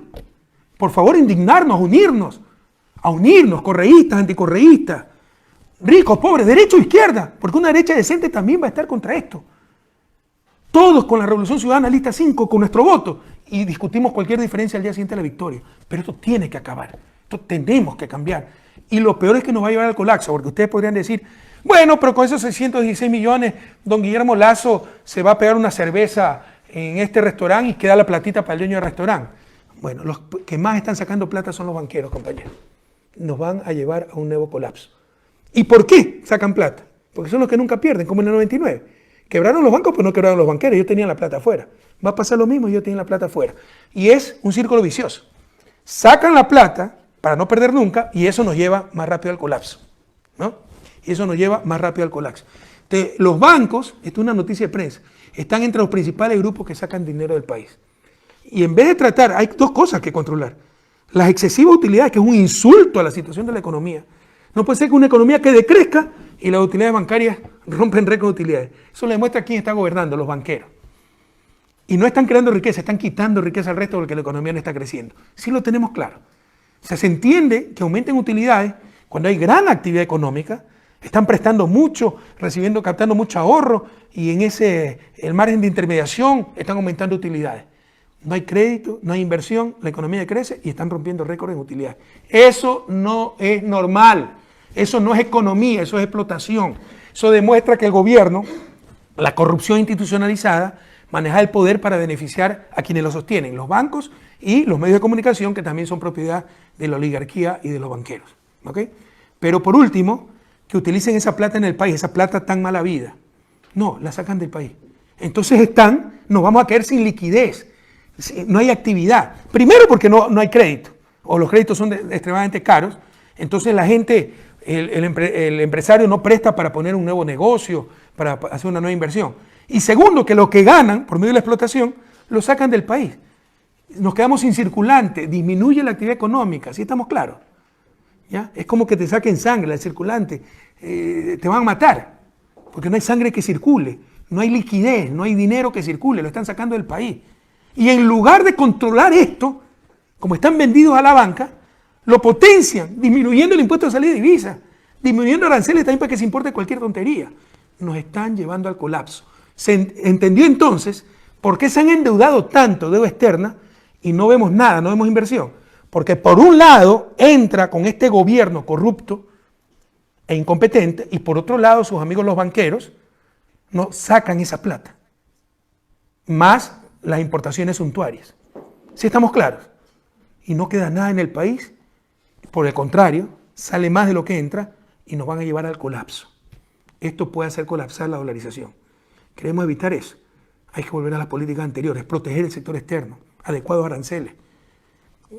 Por favor, indignarnos, a unirnos, correístas, anticorreístas, ricos, pobres, derecha o izquierda, porque una derecha decente también va a estar contra esto. Todos con la Revolución Ciudadana, lista 5, con nuestro voto, y discutimos cualquier diferencia al día siguiente de la victoria. Pero esto tiene que acabar, esto tenemos que cambiar. Y lo peor es que nos va a llevar al colapso, porque ustedes podrían decir, bueno, pero con esos 616 millones, don Guillermo Lasso se va a pegar una cerveza en este restaurante y queda la platita para el dueño del restaurante. Bueno, los que más están sacando plata son los banqueros, compañeros. Nos van a llevar a un nuevo colapso. ¿Y por qué sacan plata? Porque son los que nunca pierden, como en el 99. Quebraron los bancos, pero no quebraron los banqueros, ellos tenían la plata afuera. Va a pasar lo mismo, ellos tienen la plata afuera. Y es un círculo vicioso. Sacan la plata para no perder nunca y eso nos lleva más rápido al colapso, ¿no? Y eso nos lleva más rápido al colapso. Entonces, los bancos, esto es una noticia de prensa, están entre los principales grupos que sacan dinero del país. Y en vez de tratar, hay dos cosas que controlar. Las excesivas utilidades, que es un insulto a la situación de la economía. No puede ser que una economía que decrezca y las utilidades bancarias rompen récord de utilidades. Eso le demuestra quién está gobernando, los banqueros. Y no están creando riqueza, están quitando riqueza al resto porque la economía no está creciendo. Sí lo tenemos claro. O sea, se entiende que aumenten utilidades cuando hay gran actividad económica, están prestando mucho, captando mucho ahorro y en el margen de intermediación están aumentando utilidades. No hay crédito, no hay inversión, la economía crece y están rompiendo récords en utilidades. Eso no es normal, eso no es economía, eso es explotación. Eso demuestra que el gobierno, la corrupción institucionalizada, maneja el poder para beneficiar a quienes lo sostienen, los bancos y los medios de comunicación que también son propiedad de la oligarquía y de los banqueros. ¿Okay? Pero por último, que utilicen esa plata en el país, esa plata tan mala vida. No, la sacan del país. Entonces nos vamos a quedar sin liquidez. No hay actividad. Primero porque no hay crédito, o los créditos son extremadamente caros, entonces la gente, el empresario no presta para poner un nuevo negocio, para hacer una nueva inversión. Y segundo, que lo que ganan por medio de la explotación, lo sacan del país. Nos quedamos sin circulante, disminuye la actividad económica, ¿sí estamos claros? ¿Ya? Es como que te saquen sangre, el circulante, te van a matar, porque no hay sangre que circule, no hay liquidez, no hay dinero que circule, lo están sacando del país. Y en lugar de controlar esto, como están vendidos a la banca, lo potencian, disminuyendo el impuesto de salida de divisas, disminuyendo aranceles también para que se importe cualquier tontería. Nos están llevando al colapso. Se entendió entonces por qué se han endeudado tanto deuda externa y no vemos nada, no vemos inversión. Porque por un lado entra con este gobierno corrupto e incompetente y por otro lado sus amigos los banqueros no sacan esa plata. Más las importaciones suntuarias. ¿Sí estamos claros? Y no queda nada en el país, por el contrario, sale más de lo que entra y nos van a llevar al colapso. Esto puede hacer colapsar la dolarización. Queremos evitar eso. Hay que volver a las políticas anteriores, proteger el sector externo, adecuados aranceles,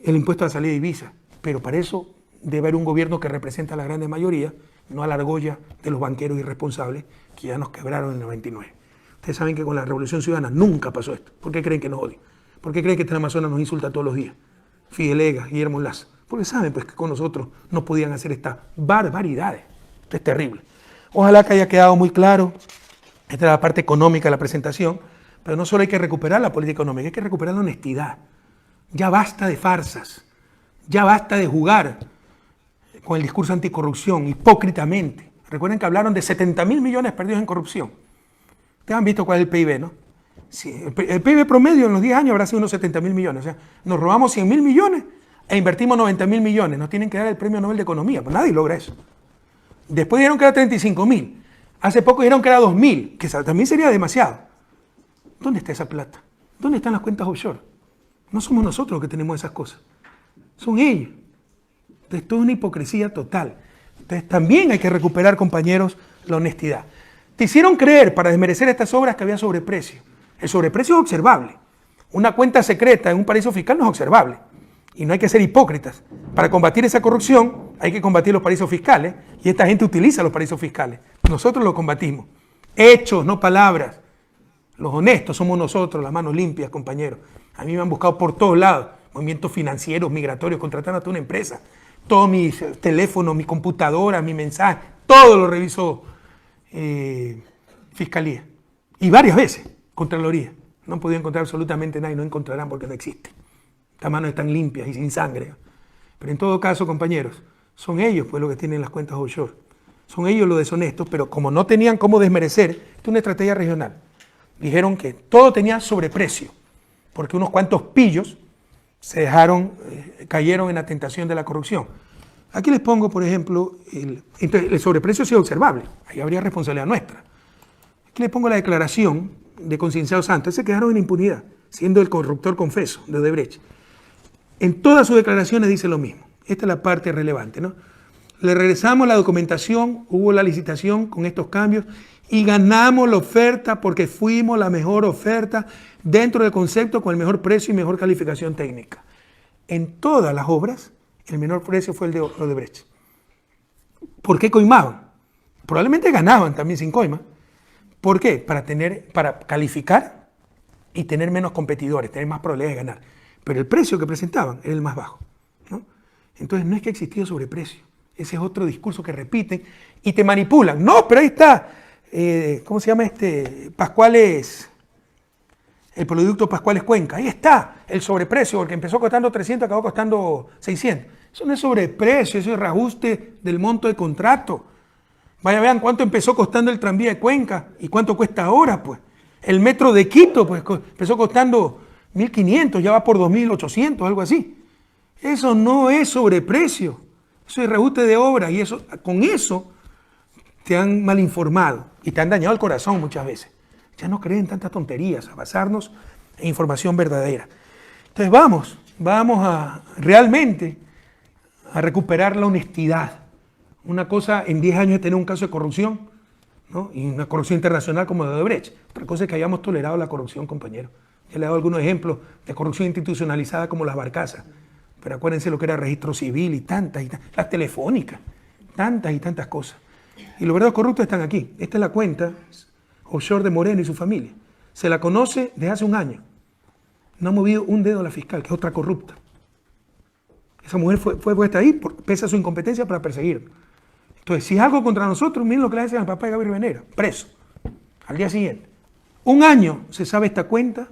el impuesto a la salida de divisas, pero para eso debe haber un gobierno que representa a la grande mayoría, no a la argolla de los banqueros irresponsables que ya nos quebraron en el 99. Ustedes saben que con la Revolución Ciudadana nunca pasó esto. ¿Por qué creen que nos odian? ¿Por qué creen que Teleamazonas nos insulta todos los días? Fidelegas, Guillermo Lasso. Porque saben pues, que con nosotros no podían hacer estas barbaridades. Esto es terrible. Ojalá que haya quedado muy claro. Esta es la parte económica de la presentación. Pero no solo hay que recuperar la política económica, hay que recuperar la honestidad. Ya basta de farsas. Ya basta de jugar con el discurso anticorrupción, hipócritamente. Recuerden que hablaron de 70.000 millones perdidos en corrupción. Ustedes han visto cuál es el PIB, ¿no? Sí, el PIB promedio en los 10 años habrá sido unos 70.000 millones. O sea, nos robamos 100.000 millones e invertimos 90.000 millones. Nos tienen que dar el premio Nobel de Economía. Pues nadie logra eso. Después dijeron que era 35.000. Hace poco dijeron que era 2.000, que también sería demasiado. ¿Dónde está esa plata? ¿Dónde están las cuentas offshore? No somos nosotros los que tenemos esas cosas. Son ellos. Entonces, toda una hipocresía total. Entonces, también hay que recuperar, compañeros, la honestidad. Te hicieron creer, para desmerecer estas obras, que había sobreprecio. El sobreprecio es observable. Una cuenta secreta en un paraíso fiscal no es observable. Y no hay que ser hipócritas. Para combatir esa corrupción hay que combatir los paraísos fiscales. Y esta gente utiliza los paraísos fiscales. Nosotros los combatimos. Hechos, no palabras. Los honestos somos nosotros, las manos limpias, compañeros. A mí me han buscado por todos lados movimientos financieros, migratorios, contratando a toda una empresa. Todos mis teléfonos, mi computadora, mi mensaje, todo lo revisó Fiscalía. Y varias veces, Contraloría. No han podido encontrar absolutamente nada y no encontrarán porque no existe. Las manos están limpias y sin sangre. Pero en todo caso, compañeros, son ellos pues los que tienen las cuentas offshore. Son ellos los deshonestos, pero como no tenían cómo desmerecer, esto es una estrategia regional. Dijeron que todo tenía sobreprecio, porque unos cuantos pillos se dejaron, cayeron en la tentación de la corrupción. Aquí les pongo, por ejemplo, entonces el sobreprecio ha sido observable, ahí habría responsabilidad nuestra. Aquí les pongo la declaración de Concienciado Santos, se quedaron en impunidad, siendo el corruptor confeso de Odebrecht. En todas sus declaraciones dice lo mismo. Esta es la parte relevante, ¿no? Le regresamos la documentación, hubo la licitación con estos cambios y ganamos la oferta porque fuimos la mejor oferta dentro del concepto con el mejor precio y mejor calificación técnica. En todas las obras, el menor precio fue el de Odebrecht. ¿Por qué coimaban? Probablemente ganaban también sin coima. ¿Por qué? Para calificar y tener menos competidores, tener más probabilidades de ganar. Pero el precio que presentaban era el más bajo, ¿no? Entonces no es que existía sobreprecio. Ese es otro discurso que repiten y te manipulan. No, pero ahí está, ¿cómo se llama Pascuales, el producto Pascuales Cuenca? Ahí está el sobreprecio, porque empezó costando 300, acabó costando 600. Eso no es sobreprecio, eso es reajuste del monto de contrato. Vaya, vean cuánto empezó costando el tranvía de Cuenca y cuánto cuesta ahora, pues. El metro de Quito, pues, empezó costando 1.500, ya va por 2.800, algo así. Eso no es sobreprecio. Eso es reajuste de obra y eso, con eso te han mal informado y te han dañado el corazón muchas veces. Ya no creen tantas tonterías, a basarnos en información verdadera. Entonces vamos a realmente a recuperar la honestidad. Una cosa en 10 años es tener un caso de corrupción, ¿no? Y una corrupción internacional como de Odebrecht. Otra cosa es que hayamos tolerado la corrupción, compañeros. Ya le he dado algunos ejemplos de corrupción institucionalizada como las barcazas. Pero acuérdense lo que era registro civil y tantas, las telefónicas, tantas y tantas cosas. Y los verdaderos corruptos están aquí. Esta es la cuenta offshore de Moreno y su familia. Se la conoce desde hace un año. No ha movido un dedo a la fiscal, que es otra corrupta. Esa mujer fue puesta ahí pese a su incompetencia para perseguir. Entonces, si es algo contra nosotros, miren lo que le hacen al papá de Gabriel Venera, preso, al día siguiente. Un año se sabe esta cuenta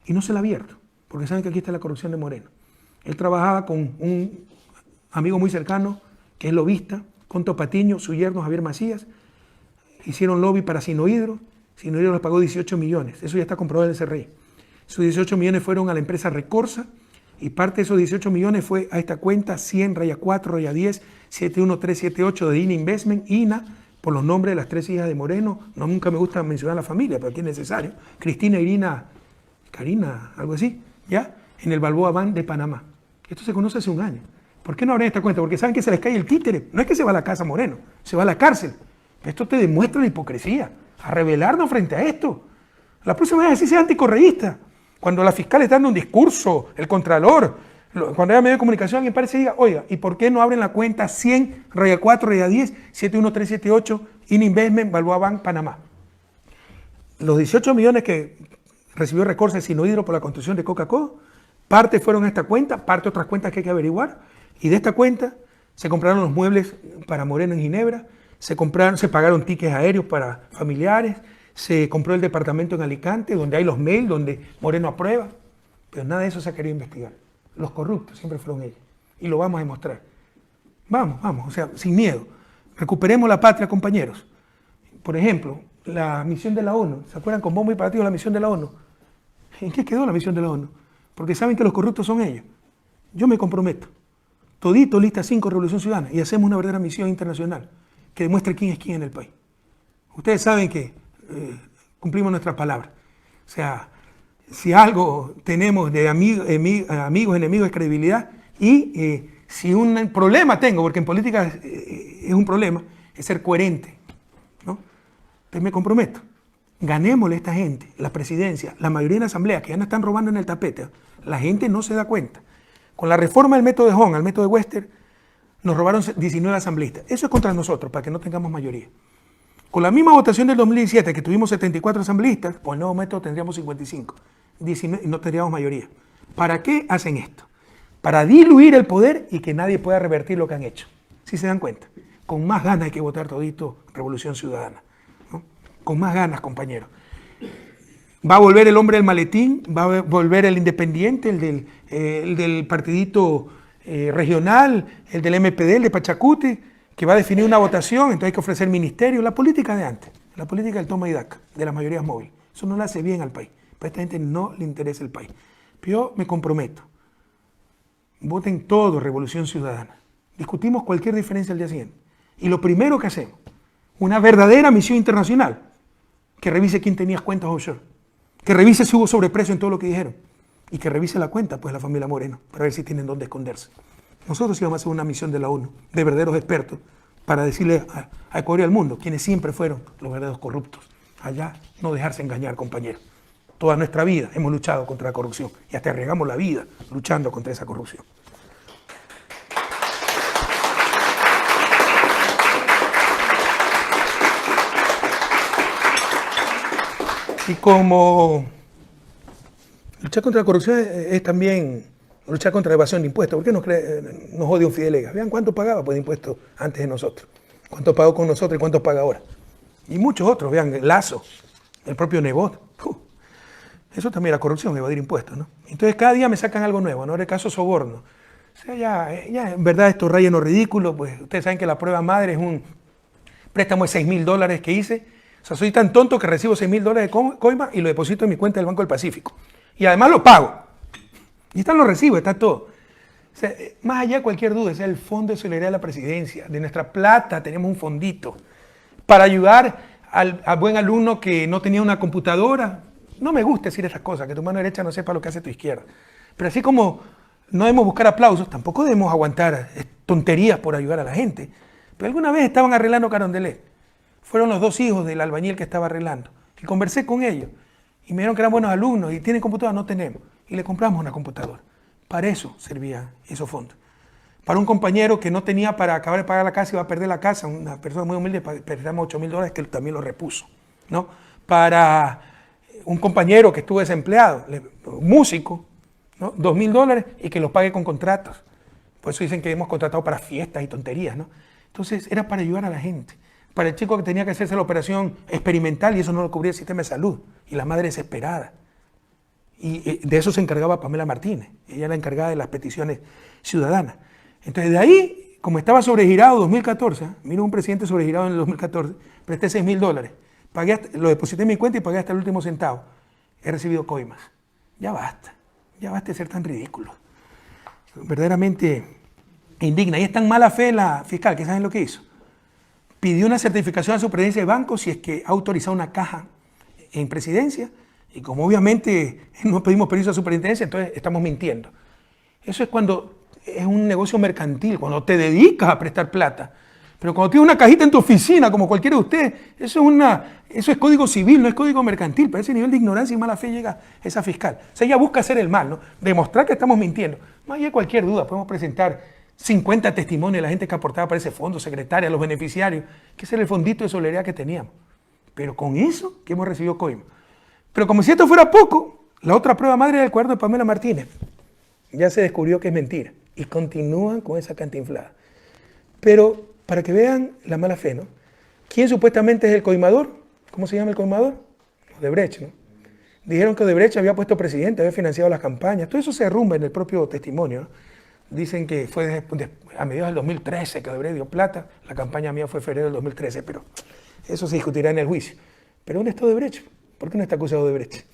y no se la ha abierto, porque saben que aquí está la corrupción de Moreno. Él trabajaba con un amigo muy cercano, que es lobista, Conto Patiño, su yerno Javier Macías. Hicieron lobby para Sinohidro. Sinohidro les pagó 18 millones. Eso ya está comprobado en el SRI. Esos 18 millones fueron a la empresa Recorsa y parte de esos 18 millones fue a esta cuenta 100-4-10 71378 de INA Investment, INA, por los nombres de las 3 hijas de Moreno. No, nunca me gusta mencionar la familia, pero aquí es necesario. Cristina, Irina, Karina, algo así, ¿ya? En el Balboa Bank de Panamá. Esto se conoce hace un año. ¿Por qué no abren esta cuenta? Porque saben que se les cae el títere. No es que se va a la casa Moreno, se va a la cárcel. Esto te demuestra la hipocresía, a rebelarnos frente a esto. La próxima vez así sea anticorreísta. Cuando la fiscal está dando un discurso, el contralor, cuando haya medio de comunicación, alguien parece y diga, oiga, ¿y por qué no abren la cuenta 100-4-10 71378 INA Investment, Balboa Bank, Panamá? Los 18 millones que recibió Recorsa de Sinohidro por la construcción de Coca-Cola, parte fueron a esta cuenta, parte otras cuentas que hay que averiguar, y de esta cuenta se compraron los muebles para Moreno en Ginebra, se pagaron tickets aéreos para familiares, se compró el departamento en Alicante, donde hay los mails, donde Moreno aprueba, pero nada de eso se ha querido investigar. Los corruptos siempre fueron ellos, y lo vamos a demostrar. Vamos, o sea, sin miedo. Recuperemos la patria, compañeros. Por ejemplo, la misión de la ONU, ¿se acuerdan con bombo y platillo la misión de la ONU? ¿En qué quedó la misión de la ONU? Porque saben que los corruptos son ellos. Yo me comprometo, todito lista 5 Revolución Ciudadana, y hacemos una verdadera misión internacional que demuestre quién es quién en el país. Ustedes saben que cumplimos nuestra palabra. O sea, si algo tenemos de amigos, enemigos, es credibilidad, y si un problema tengo, porque en política es un problema, es ser coherente, ¿no? Entonces me comprometo. Ganémosle a esta gente, la presidencia, la mayoría de la asamblea, que ya no están robando en el tapete, la gente no se da cuenta. Con la reforma del método de Hong al método de Wester, nos robaron 19 asambleístas. Eso es contra nosotros, para que no tengamos mayoría. Con la misma votación del 2017, que tuvimos 74 asambleístas, con el nuevo método tendríamos 55, 19, y no tendríamos mayoría. ¿Para qué hacen esto? Para diluir el poder y que nadie pueda revertir lo que han hecho. ¿Sí se dan cuenta? Con más ganas hay que votar todito Revolución Ciudadana, ¿no? Con más ganas, compañeros. Va a volver el hombre del maletín, va a volver el independiente, el del partidito regional, el del MPD, el de Pachacute, que va a definir una votación, entonces hay que ofrecer ministerio, la política de antes, la política del toma y daca, de las mayorías móviles. Eso no le hace bien al país, para esta gente no le interesa el país. Pero yo me comprometo, voten todos Revolución Ciudadana, discutimos cualquier diferencia el día siguiente. Y lo primero que hacemos, una verdadera misión internacional, que revise quién tenía cuentas offshore, que revise si hubo sobreprecio en todo lo que dijeron, y que revise la cuenta, pues, la familia Moreno, para ver si tienen dónde esconderse. Nosotros íbamos a hacer una misión de la ONU, de verdaderos expertos, para decirle a Ecuador y al mundo, quienes siempre fueron los verdaderos corruptos. Allá no dejarse engañar, compañeros. Toda nuestra vida hemos luchado contra la corrupción y hasta arriesgamos la vida luchando contra esa corrupción. Y como luchar contra la corrupción es también luchar contra la evasión de impuestos. ¿Por qué nos odia un Fidelegas? Vean cuánto pagaba por impuestos antes de nosotros, cuánto pagó con nosotros y cuánto paga ahora. Y muchos otros, vean, Lazo, el propio Nebot. Eso también era corrupción, evadir impuestos, ¿no? Entonces cada día me sacan algo nuevo, ¿no? Ahora el caso soborno. O sea, ya en verdad esto raya en lo ridículo, pues ustedes saben que la prueba madre es un préstamo de $6.000 que hice. O sea, soy tan tonto que recibo $6.000 de coima y lo deposito en mi cuenta del Banco del Pacífico. Y además lo pago. Y están los recibos, está todo. O sea, más allá de cualquier duda, ese es el Fondo de Solidaridad de la Presidencia. De nuestra plata tenemos un fondito para ayudar al buen alumno que no tenía una computadora. No me gusta decir esas cosas, que tu mano derecha no sepa lo que hace tu izquierda. Pero así como no debemos buscar aplausos, tampoco debemos aguantar tonterías por ayudar a la gente. Pero alguna vez estaban arreglando Carondelet. Fueron los 2 hijos del albañil que estaba arreglando. Y conversé con ellos. Y me dijeron que eran buenos alumnos y tienen computadora, no tenemos. Y le compramos una computadora. Para eso servía esos fondos. Para un compañero que no tenía para acabar de pagar la casa y iba a perder la casa, una persona muy humilde, perdamos $8.000 que también lo repuso, ¿no? Para un compañero que estuvo desempleado, un músico, ¿no? $2.000 y que los pague con contratos. Por eso dicen que hemos contratado para fiestas y tonterías, ¿no? Entonces era para ayudar a la gente. Para el chico que tenía que hacerse la operación experimental y eso no lo cubría el sistema de salud. Y la madre desesperada. Y de eso se encargaba Pamela Martínez. Ella era la encargada de las peticiones ciudadanas. Entonces de ahí, como estaba sobregirado 2014, mira un presidente sobregirado en el 2014, presté $6.000. Lo deposité en mi cuenta y pagué hasta el último centavo. He recibido coimas. Ya basta de ser tan ridículo. Verdaderamente indigna. Y es tan mala fe la fiscal que ¿saben lo que hizo? Pidió una certificación a su presidencia de banco si es que ha autorizado una caja en presidencia y como obviamente no pedimos permiso a su superintendencia, entonces estamos mintiendo. Eso es cuando es un negocio mercantil, cuando te dedicas a prestar plata. Pero cuando tienes una cajita en tu oficina, como cualquiera de ustedes, eso es código civil, no es código mercantil. Pero a ese nivel de ignorancia y mala fe llega esa fiscal. O sea, ella busca hacer el mal, ¿no? Demostrar que estamos mintiendo. Más allá de cualquier duda, podemos presentar 50 testimonios de la gente que aportaba para ese fondo, secretarias, los beneficiarios, que ese era el fondito de solidaridad que teníamos. Pero con eso que hemos recibido coima. Pero como si esto fuera poco, la otra prueba madre del cuaderno de Pamela Martínez. Ya se descubrió que es mentira. Y continúan con esa cantinflada. Pero para que vean la mala fe, ¿no? ¿Quién supuestamente es el coimador? ¿Cómo se llama el coimador? Odebrecht, ¿no? Dijeron que Odebrecht había puesto presidente, había financiado las campañas. Todo eso se derrumba en el propio testimonio, ¿no? Dicen que fue a mediados del 2013 que Odebrecht dio plata. La campaña mía fue en febrero del 2013, pero eso se discutirá en el juicio. ¿Pero dónde está Odebrecht? ¿Por qué no está acusado Odebrecht?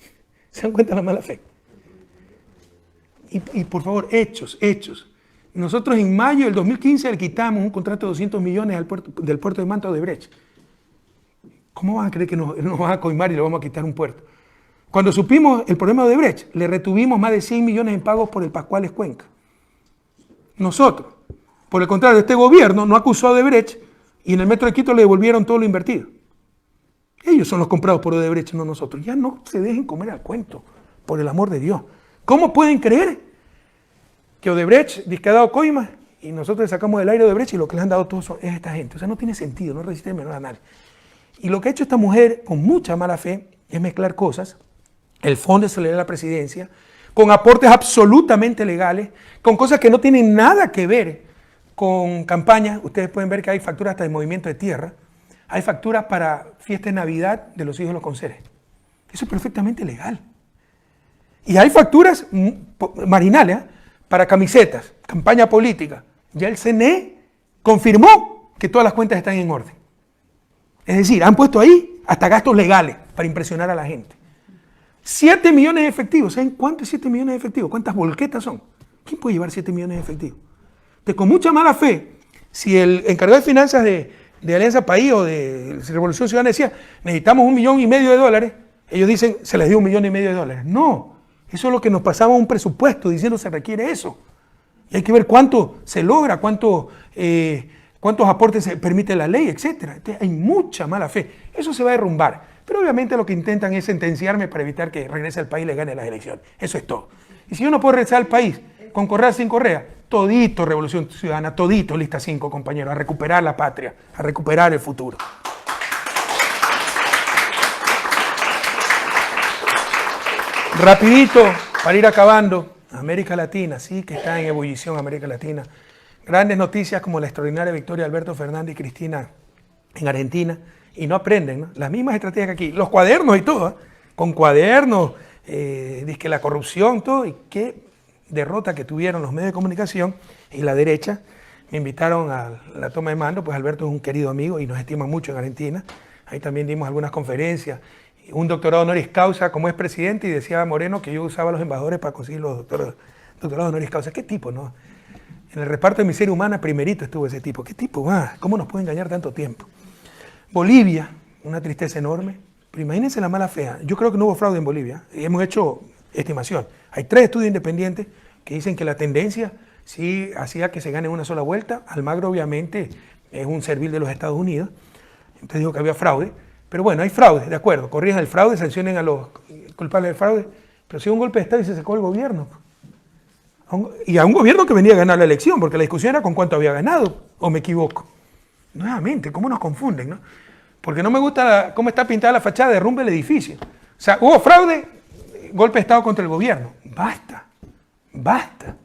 ¿Se dan cuenta de la mala fe? Y por favor, hechos. Nosotros en mayo del 2015 le quitamos un contrato de 200 millones del puerto de Manta a Odebrecht. ¿Cómo van a creer que nos van a coimar y le vamos a quitar un puerto? Cuando supimos el problema de Odebrecht, le retuvimos más de 100 millones en pagos por el Pascuales Cuenca. Nosotros, por el contrario, este gobierno no acusó a Odebrecht y en el Metro de Quito le devolvieron todo lo invertido. Ellos son los comprados por Odebrecht, no nosotros. Ya no se dejen comer al cuento, por el amor de Dios. ¿Cómo pueden creer que Odebrecht ha dado coima y nosotros le sacamos del aire a Odebrecht y lo que le han dado todos es esta gente? O sea, no tiene sentido, no resiste el menor análisis. Y lo que ha hecho esta mujer con mucha mala fe es mezclar cosas el Fondo de Solidaridad de la Presidencia, con aportes absolutamente legales, con cosas que no tienen nada que ver con campañas. Ustedes pueden ver que hay facturas hasta de movimiento de tierra, hay facturas para fiesta de Navidad de los hijos de los conserjes. Eso es perfectamente legal. Y hay facturas marginales para camisetas, campaña política. Ya el CNE confirmó que todas las cuentas están en orden. Es decir, han puesto ahí hasta gastos legales para impresionar a la gente. 7 millones de efectivos. ¿Saben cuánto es 7 millones de efectivos? ¿Cuántas volquetas son? ¿Quién puede llevar 7 millones de efectivos? Entonces, con mucha mala fe, si el encargado de finanzas de Alianza País o de Revolución Ciudadana decía, necesitamos $1,500,000, ellos dicen, se les dio $1,500,000. No, eso es lo que nos pasaba a un presupuesto diciendo se requiere eso. Y hay que ver cuánto se logra, cuántos aportes se permite la ley, etc. Entonces, hay mucha mala fe. Eso se va a derrumbar. Pero obviamente lo que intentan es sentenciarme para evitar que regrese al país y le gane las elecciones. Eso es todo. Y si yo no puedo regresar al país con Correa sin Correa, todito Revolución Ciudadana, todito Lista 5, compañeros, a recuperar la patria, a recuperar el futuro. Rapidito, para ir acabando, América Latina, sí que está en ebullición América Latina. Grandes noticias como la extraordinaria victoria de Alberto Fernández y Cristina en Argentina, y no aprenden, ¿no? Las mismas estrategias que aquí, los cuadernos y todo, ¿eh? Con cuadernos, dizque la corrupción, todo, y qué derrota que tuvieron los medios de comunicación y la derecha. Me invitaron a la toma de mando, pues Alberto es un querido amigo y nos estima mucho en Argentina. Ahí también dimos algunas conferencias, un doctorado honoris causa como es presidente, y decía Moreno que yo usaba a los embajadores para conseguir los doctorados honoris causa. ¿Qué tipo, no? En el reparto de miseria humana primerito estuvo ese tipo. ¿Qué tipo? ¿Cómo nos puede engañar tanto tiempo? Bolivia, una tristeza enorme, pero imagínense la mala fea. Yo creo que no hubo fraude en Bolivia, y hemos hecho estimación. Hay 3 estudios independientes que dicen que la tendencia sí hacía que se gane una sola vuelta. Almagro obviamente es un servil de los Estados Unidos, entonces dijo que había fraude, pero bueno, hay fraude, de acuerdo, corrijan el fraude, sancionen a los culpables del fraude, pero si hubo un golpe de Estado y se sacó el gobierno, y a un gobierno que venía a ganar la elección, porque la discusión era con cuánto había ganado, o me equivoco. Nuevamente, ¿cómo nos confunden, no? Porque no me gusta cómo está pintada la fachada, derrumbe el edificio. O sea, hubo fraude, golpe de Estado contra el gobierno. Basta, basta.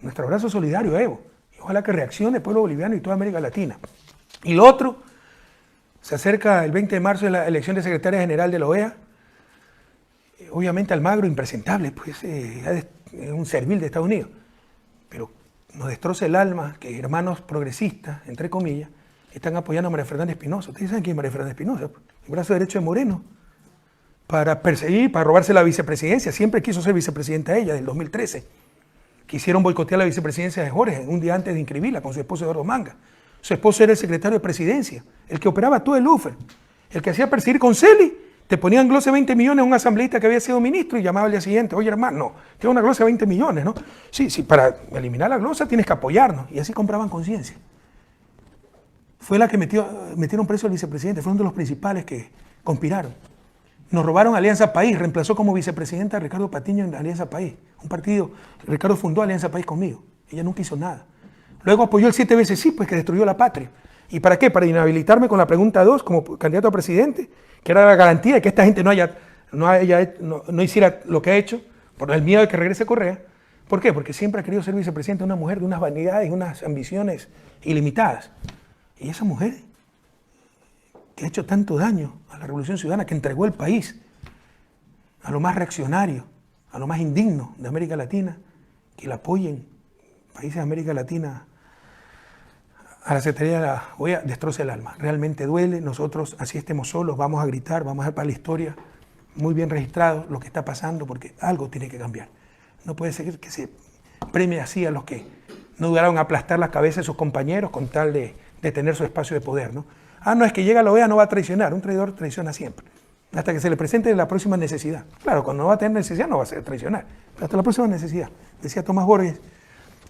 Nuestro abrazo solidario, Evo. Y ojalá que reaccione el pueblo boliviano y toda América Latina. Y lo otro, se acerca el 20 de marzo de la elección de secretaria general de la OEA. Obviamente Almagro, impresentable, pues es un servil de Estados Unidos. Pero nos destroza el alma que hermanos progresistas, entre comillas, están apoyando a María Fernanda Espinosa. ¿Ustedes saben quién es María Fernanda Espinosa? El brazo derecho de Moreno. Para perseguir, para robarse la vicepresidencia. Siempre quiso ser vicepresidenta ella, del 2013. Quisieron boicotear la vicepresidencia de Jorge un día antes de inscribirla con su esposo Eduardo Manga. Su esposo era el secretario de presidencia, el que operaba todo el UFER, el que hacía perseguir con Celi. Te ponían glosa de 20 millones a un asambleísta que había sido ministro y llamaba al día siguiente, oye hermano, no, tengo una glosa de 20 millones, ¿no? Sí, para eliminar la glosa tienes que apoyarnos. Y así compraban conciencia. Fue la que metieron preso al vicepresidente, fue uno de los principales que conspiraron. Nos robaron Alianza País, reemplazó como vicepresidenta a Ricardo Patiño en Alianza País. Un partido, Ricardo fundó Alianza País conmigo, ella nunca hizo nada. Luego apoyó el 7 veces sí, pues que destruyó la patria. ¿Y para qué? Para inhabilitarme con la pregunta 2 como candidato a presidente, que era la garantía de que esta gente no hiciera lo que ha hecho, por el miedo de que regrese Correa. ¿Por qué? Porque siempre ha querido ser vicepresidente una mujer de unas vanidades, unas ambiciones ilimitadas. Y esa mujer que ha hecho tanto daño a la Revolución Ciudadana, que entregó el país a lo más reaccionario, a lo más indigno de América Latina, que la apoyen países de América Latina a la Secretaría de la OEA, destroza el alma. Realmente duele. Nosotros, así estemos solos, vamos a gritar, vamos a ver para la historia, muy bien registrado lo que está pasando, porque algo tiene que cambiar. No puede ser que se premie así a los que no dudaron a aplastar las cabezas de sus compañeros con tal de tener su espacio de poder, ¿no? No, es que llega a la OEA, no va a traicionar. Un traidor traiciona siempre, hasta que se le presente la próxima necesidad. Claro, cuando no va a tener necesidad no va a ser traicionar, pero hasta la próxima necesidad. Decía Tomás Borges,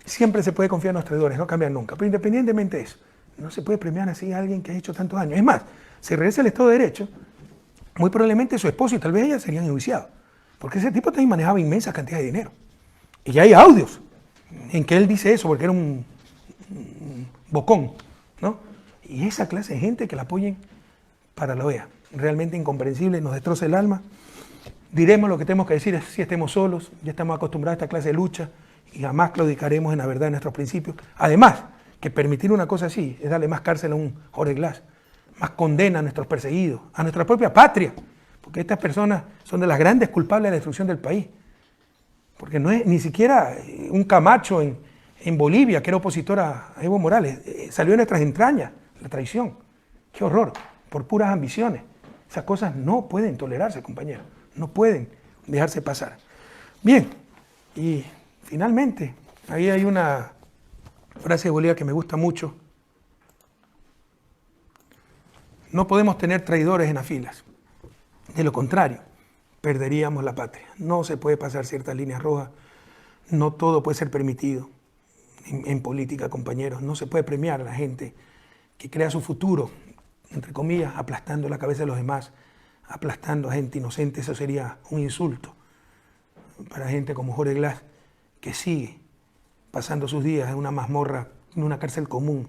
siempre se puede confiar en los traidores, no cambian nunca. Pero independientemente de eso, no se puede premiar así a alguien que ha hecho tantos daño. Es más, si regresa al Estado de Derecho, muy probablemente su esposo y tal vez ella serían enjuiciados, porque ese tipo también manejaba inmensas cantidades de dinero. Y ya hay audios en que él dice eso, porque era un bocón, ¿no? Y esa clase de gente que la apoyen para la OEA, realmente incomprensible, nos destroza el alma. diremos lo que tenemos que decir si estemos solos, ya estamos acostumbrados a esta clase de lucha y jamás claudicaremos en la verdad de nuestros principios. Además, que permitir una cosa así es darle más cárcel a un Jorge Glass, más condena a nuestros perseguidos, a nuestra propia patria, porque estas personas son de las grandes culpables de la destrucción del país. Porque no es ni siquiera un Camacho en Bolivia, que era opositor a Evo Morales, salió de nuestras entrañas la traición. ¡Qué horror! Por puras ambiciones. Esas cosas no pueden tolerarse, compañeros. No pueden dejarse pasar. Bien, y finalmente, ahí hay una frase de Bolívar que me gusta mucho. No podemos tener traidores en las filas. De lo contrario, perderíamos la patria. No se puede pasar ciertas líneas rojas. No todo puede ser permitido en política, compañeros. No se puede premiar a la gente que crea su futuro, entre comillas, aplastando la cabeza de los demás, aplastando a gente inocente. Eso sería un insulto para gente como Jorge Glass, que sigue pasando sus días en una mazmorra, en una cárcel común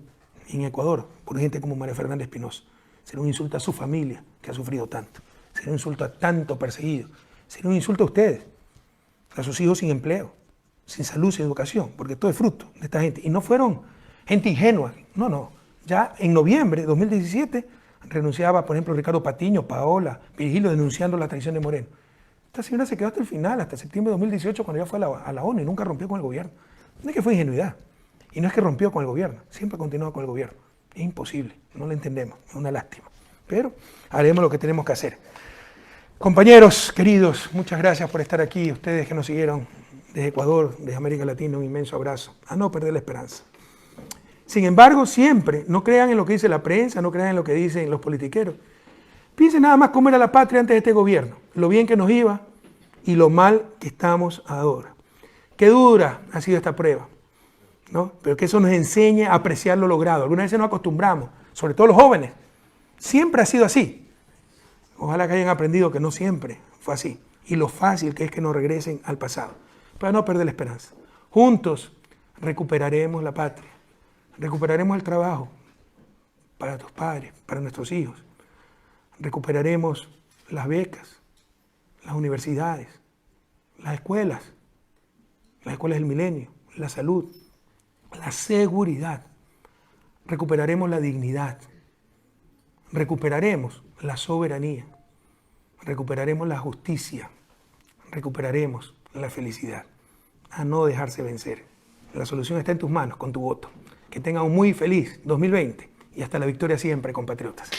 en Ecuador, por gente como María Fernanda Espinosa. Sería un insulto a su familia, que ha sufrido tanto. Sería un insulto a tanto perseguido. Sería un insulto a ustedes, a sus hijos sin empleo, sin salud, sin educación, porque todo es fruto de esta gente. Y no fueron gente ingenua, no. Ya en noviembre de 2017 renunciaba, por ejemplo, Ricardo Patiño, Paola, Virgilio, denunciando la traición de Moreno. Esta señora se quedó hasta el final, hasta septiembre de 2018, cuando ya fue a la ONU y nunca rompió con el gobierno. No es que fue ingenuidad, y no es que rompió con el gobierno, siempre ha continuado con el gobierno. Es imposible, no lo entendemos, es una lástima. Pero haremos lo que tenemos que hacer. Compañeros queridos, muchas gracias por estar aquí. Ustedes que nos siguieron desde Ecuador, desde América Latina, un inmenso abrazo. A no perder la esperanza. Sin embargo, siempre, no crean en lo que dice la prensa, no crean en lo que dicen los politiqueros. Piensen nada más cómo era la patria antes de este gobierno, lo bien que nos iba y lo mal que estamos ahora. Qué dura ha sido esta prueba, ¿no? Pero que eso nos enseñe a apreciar lo logrado. Algunas veces nos acostumbramos, sobre todo los jóvenes. Siempre ha sido así. Ojalá que hayan aprendido que no siempre fue así. Y lo fácil que es que nos regresen al pasado. Para no perder la esperanza. Juntos recuperaremos la patria. Recuperaremos el trabajo para tus padres, para nuestros hijos. Recuperaremos las becas, las universidades, las escuelas del milenio, la salud, la seguridad. Recuperaremos la dignidad. Recuperaremos la soberanía. Recuperaremos la justicia. Recuperaremos la felicidad. A no dejarse vencer. La solución está en tus manos, con tu voto. Que tengan un muy feliz 2020 y hasta la victoria siempre, compatriotas.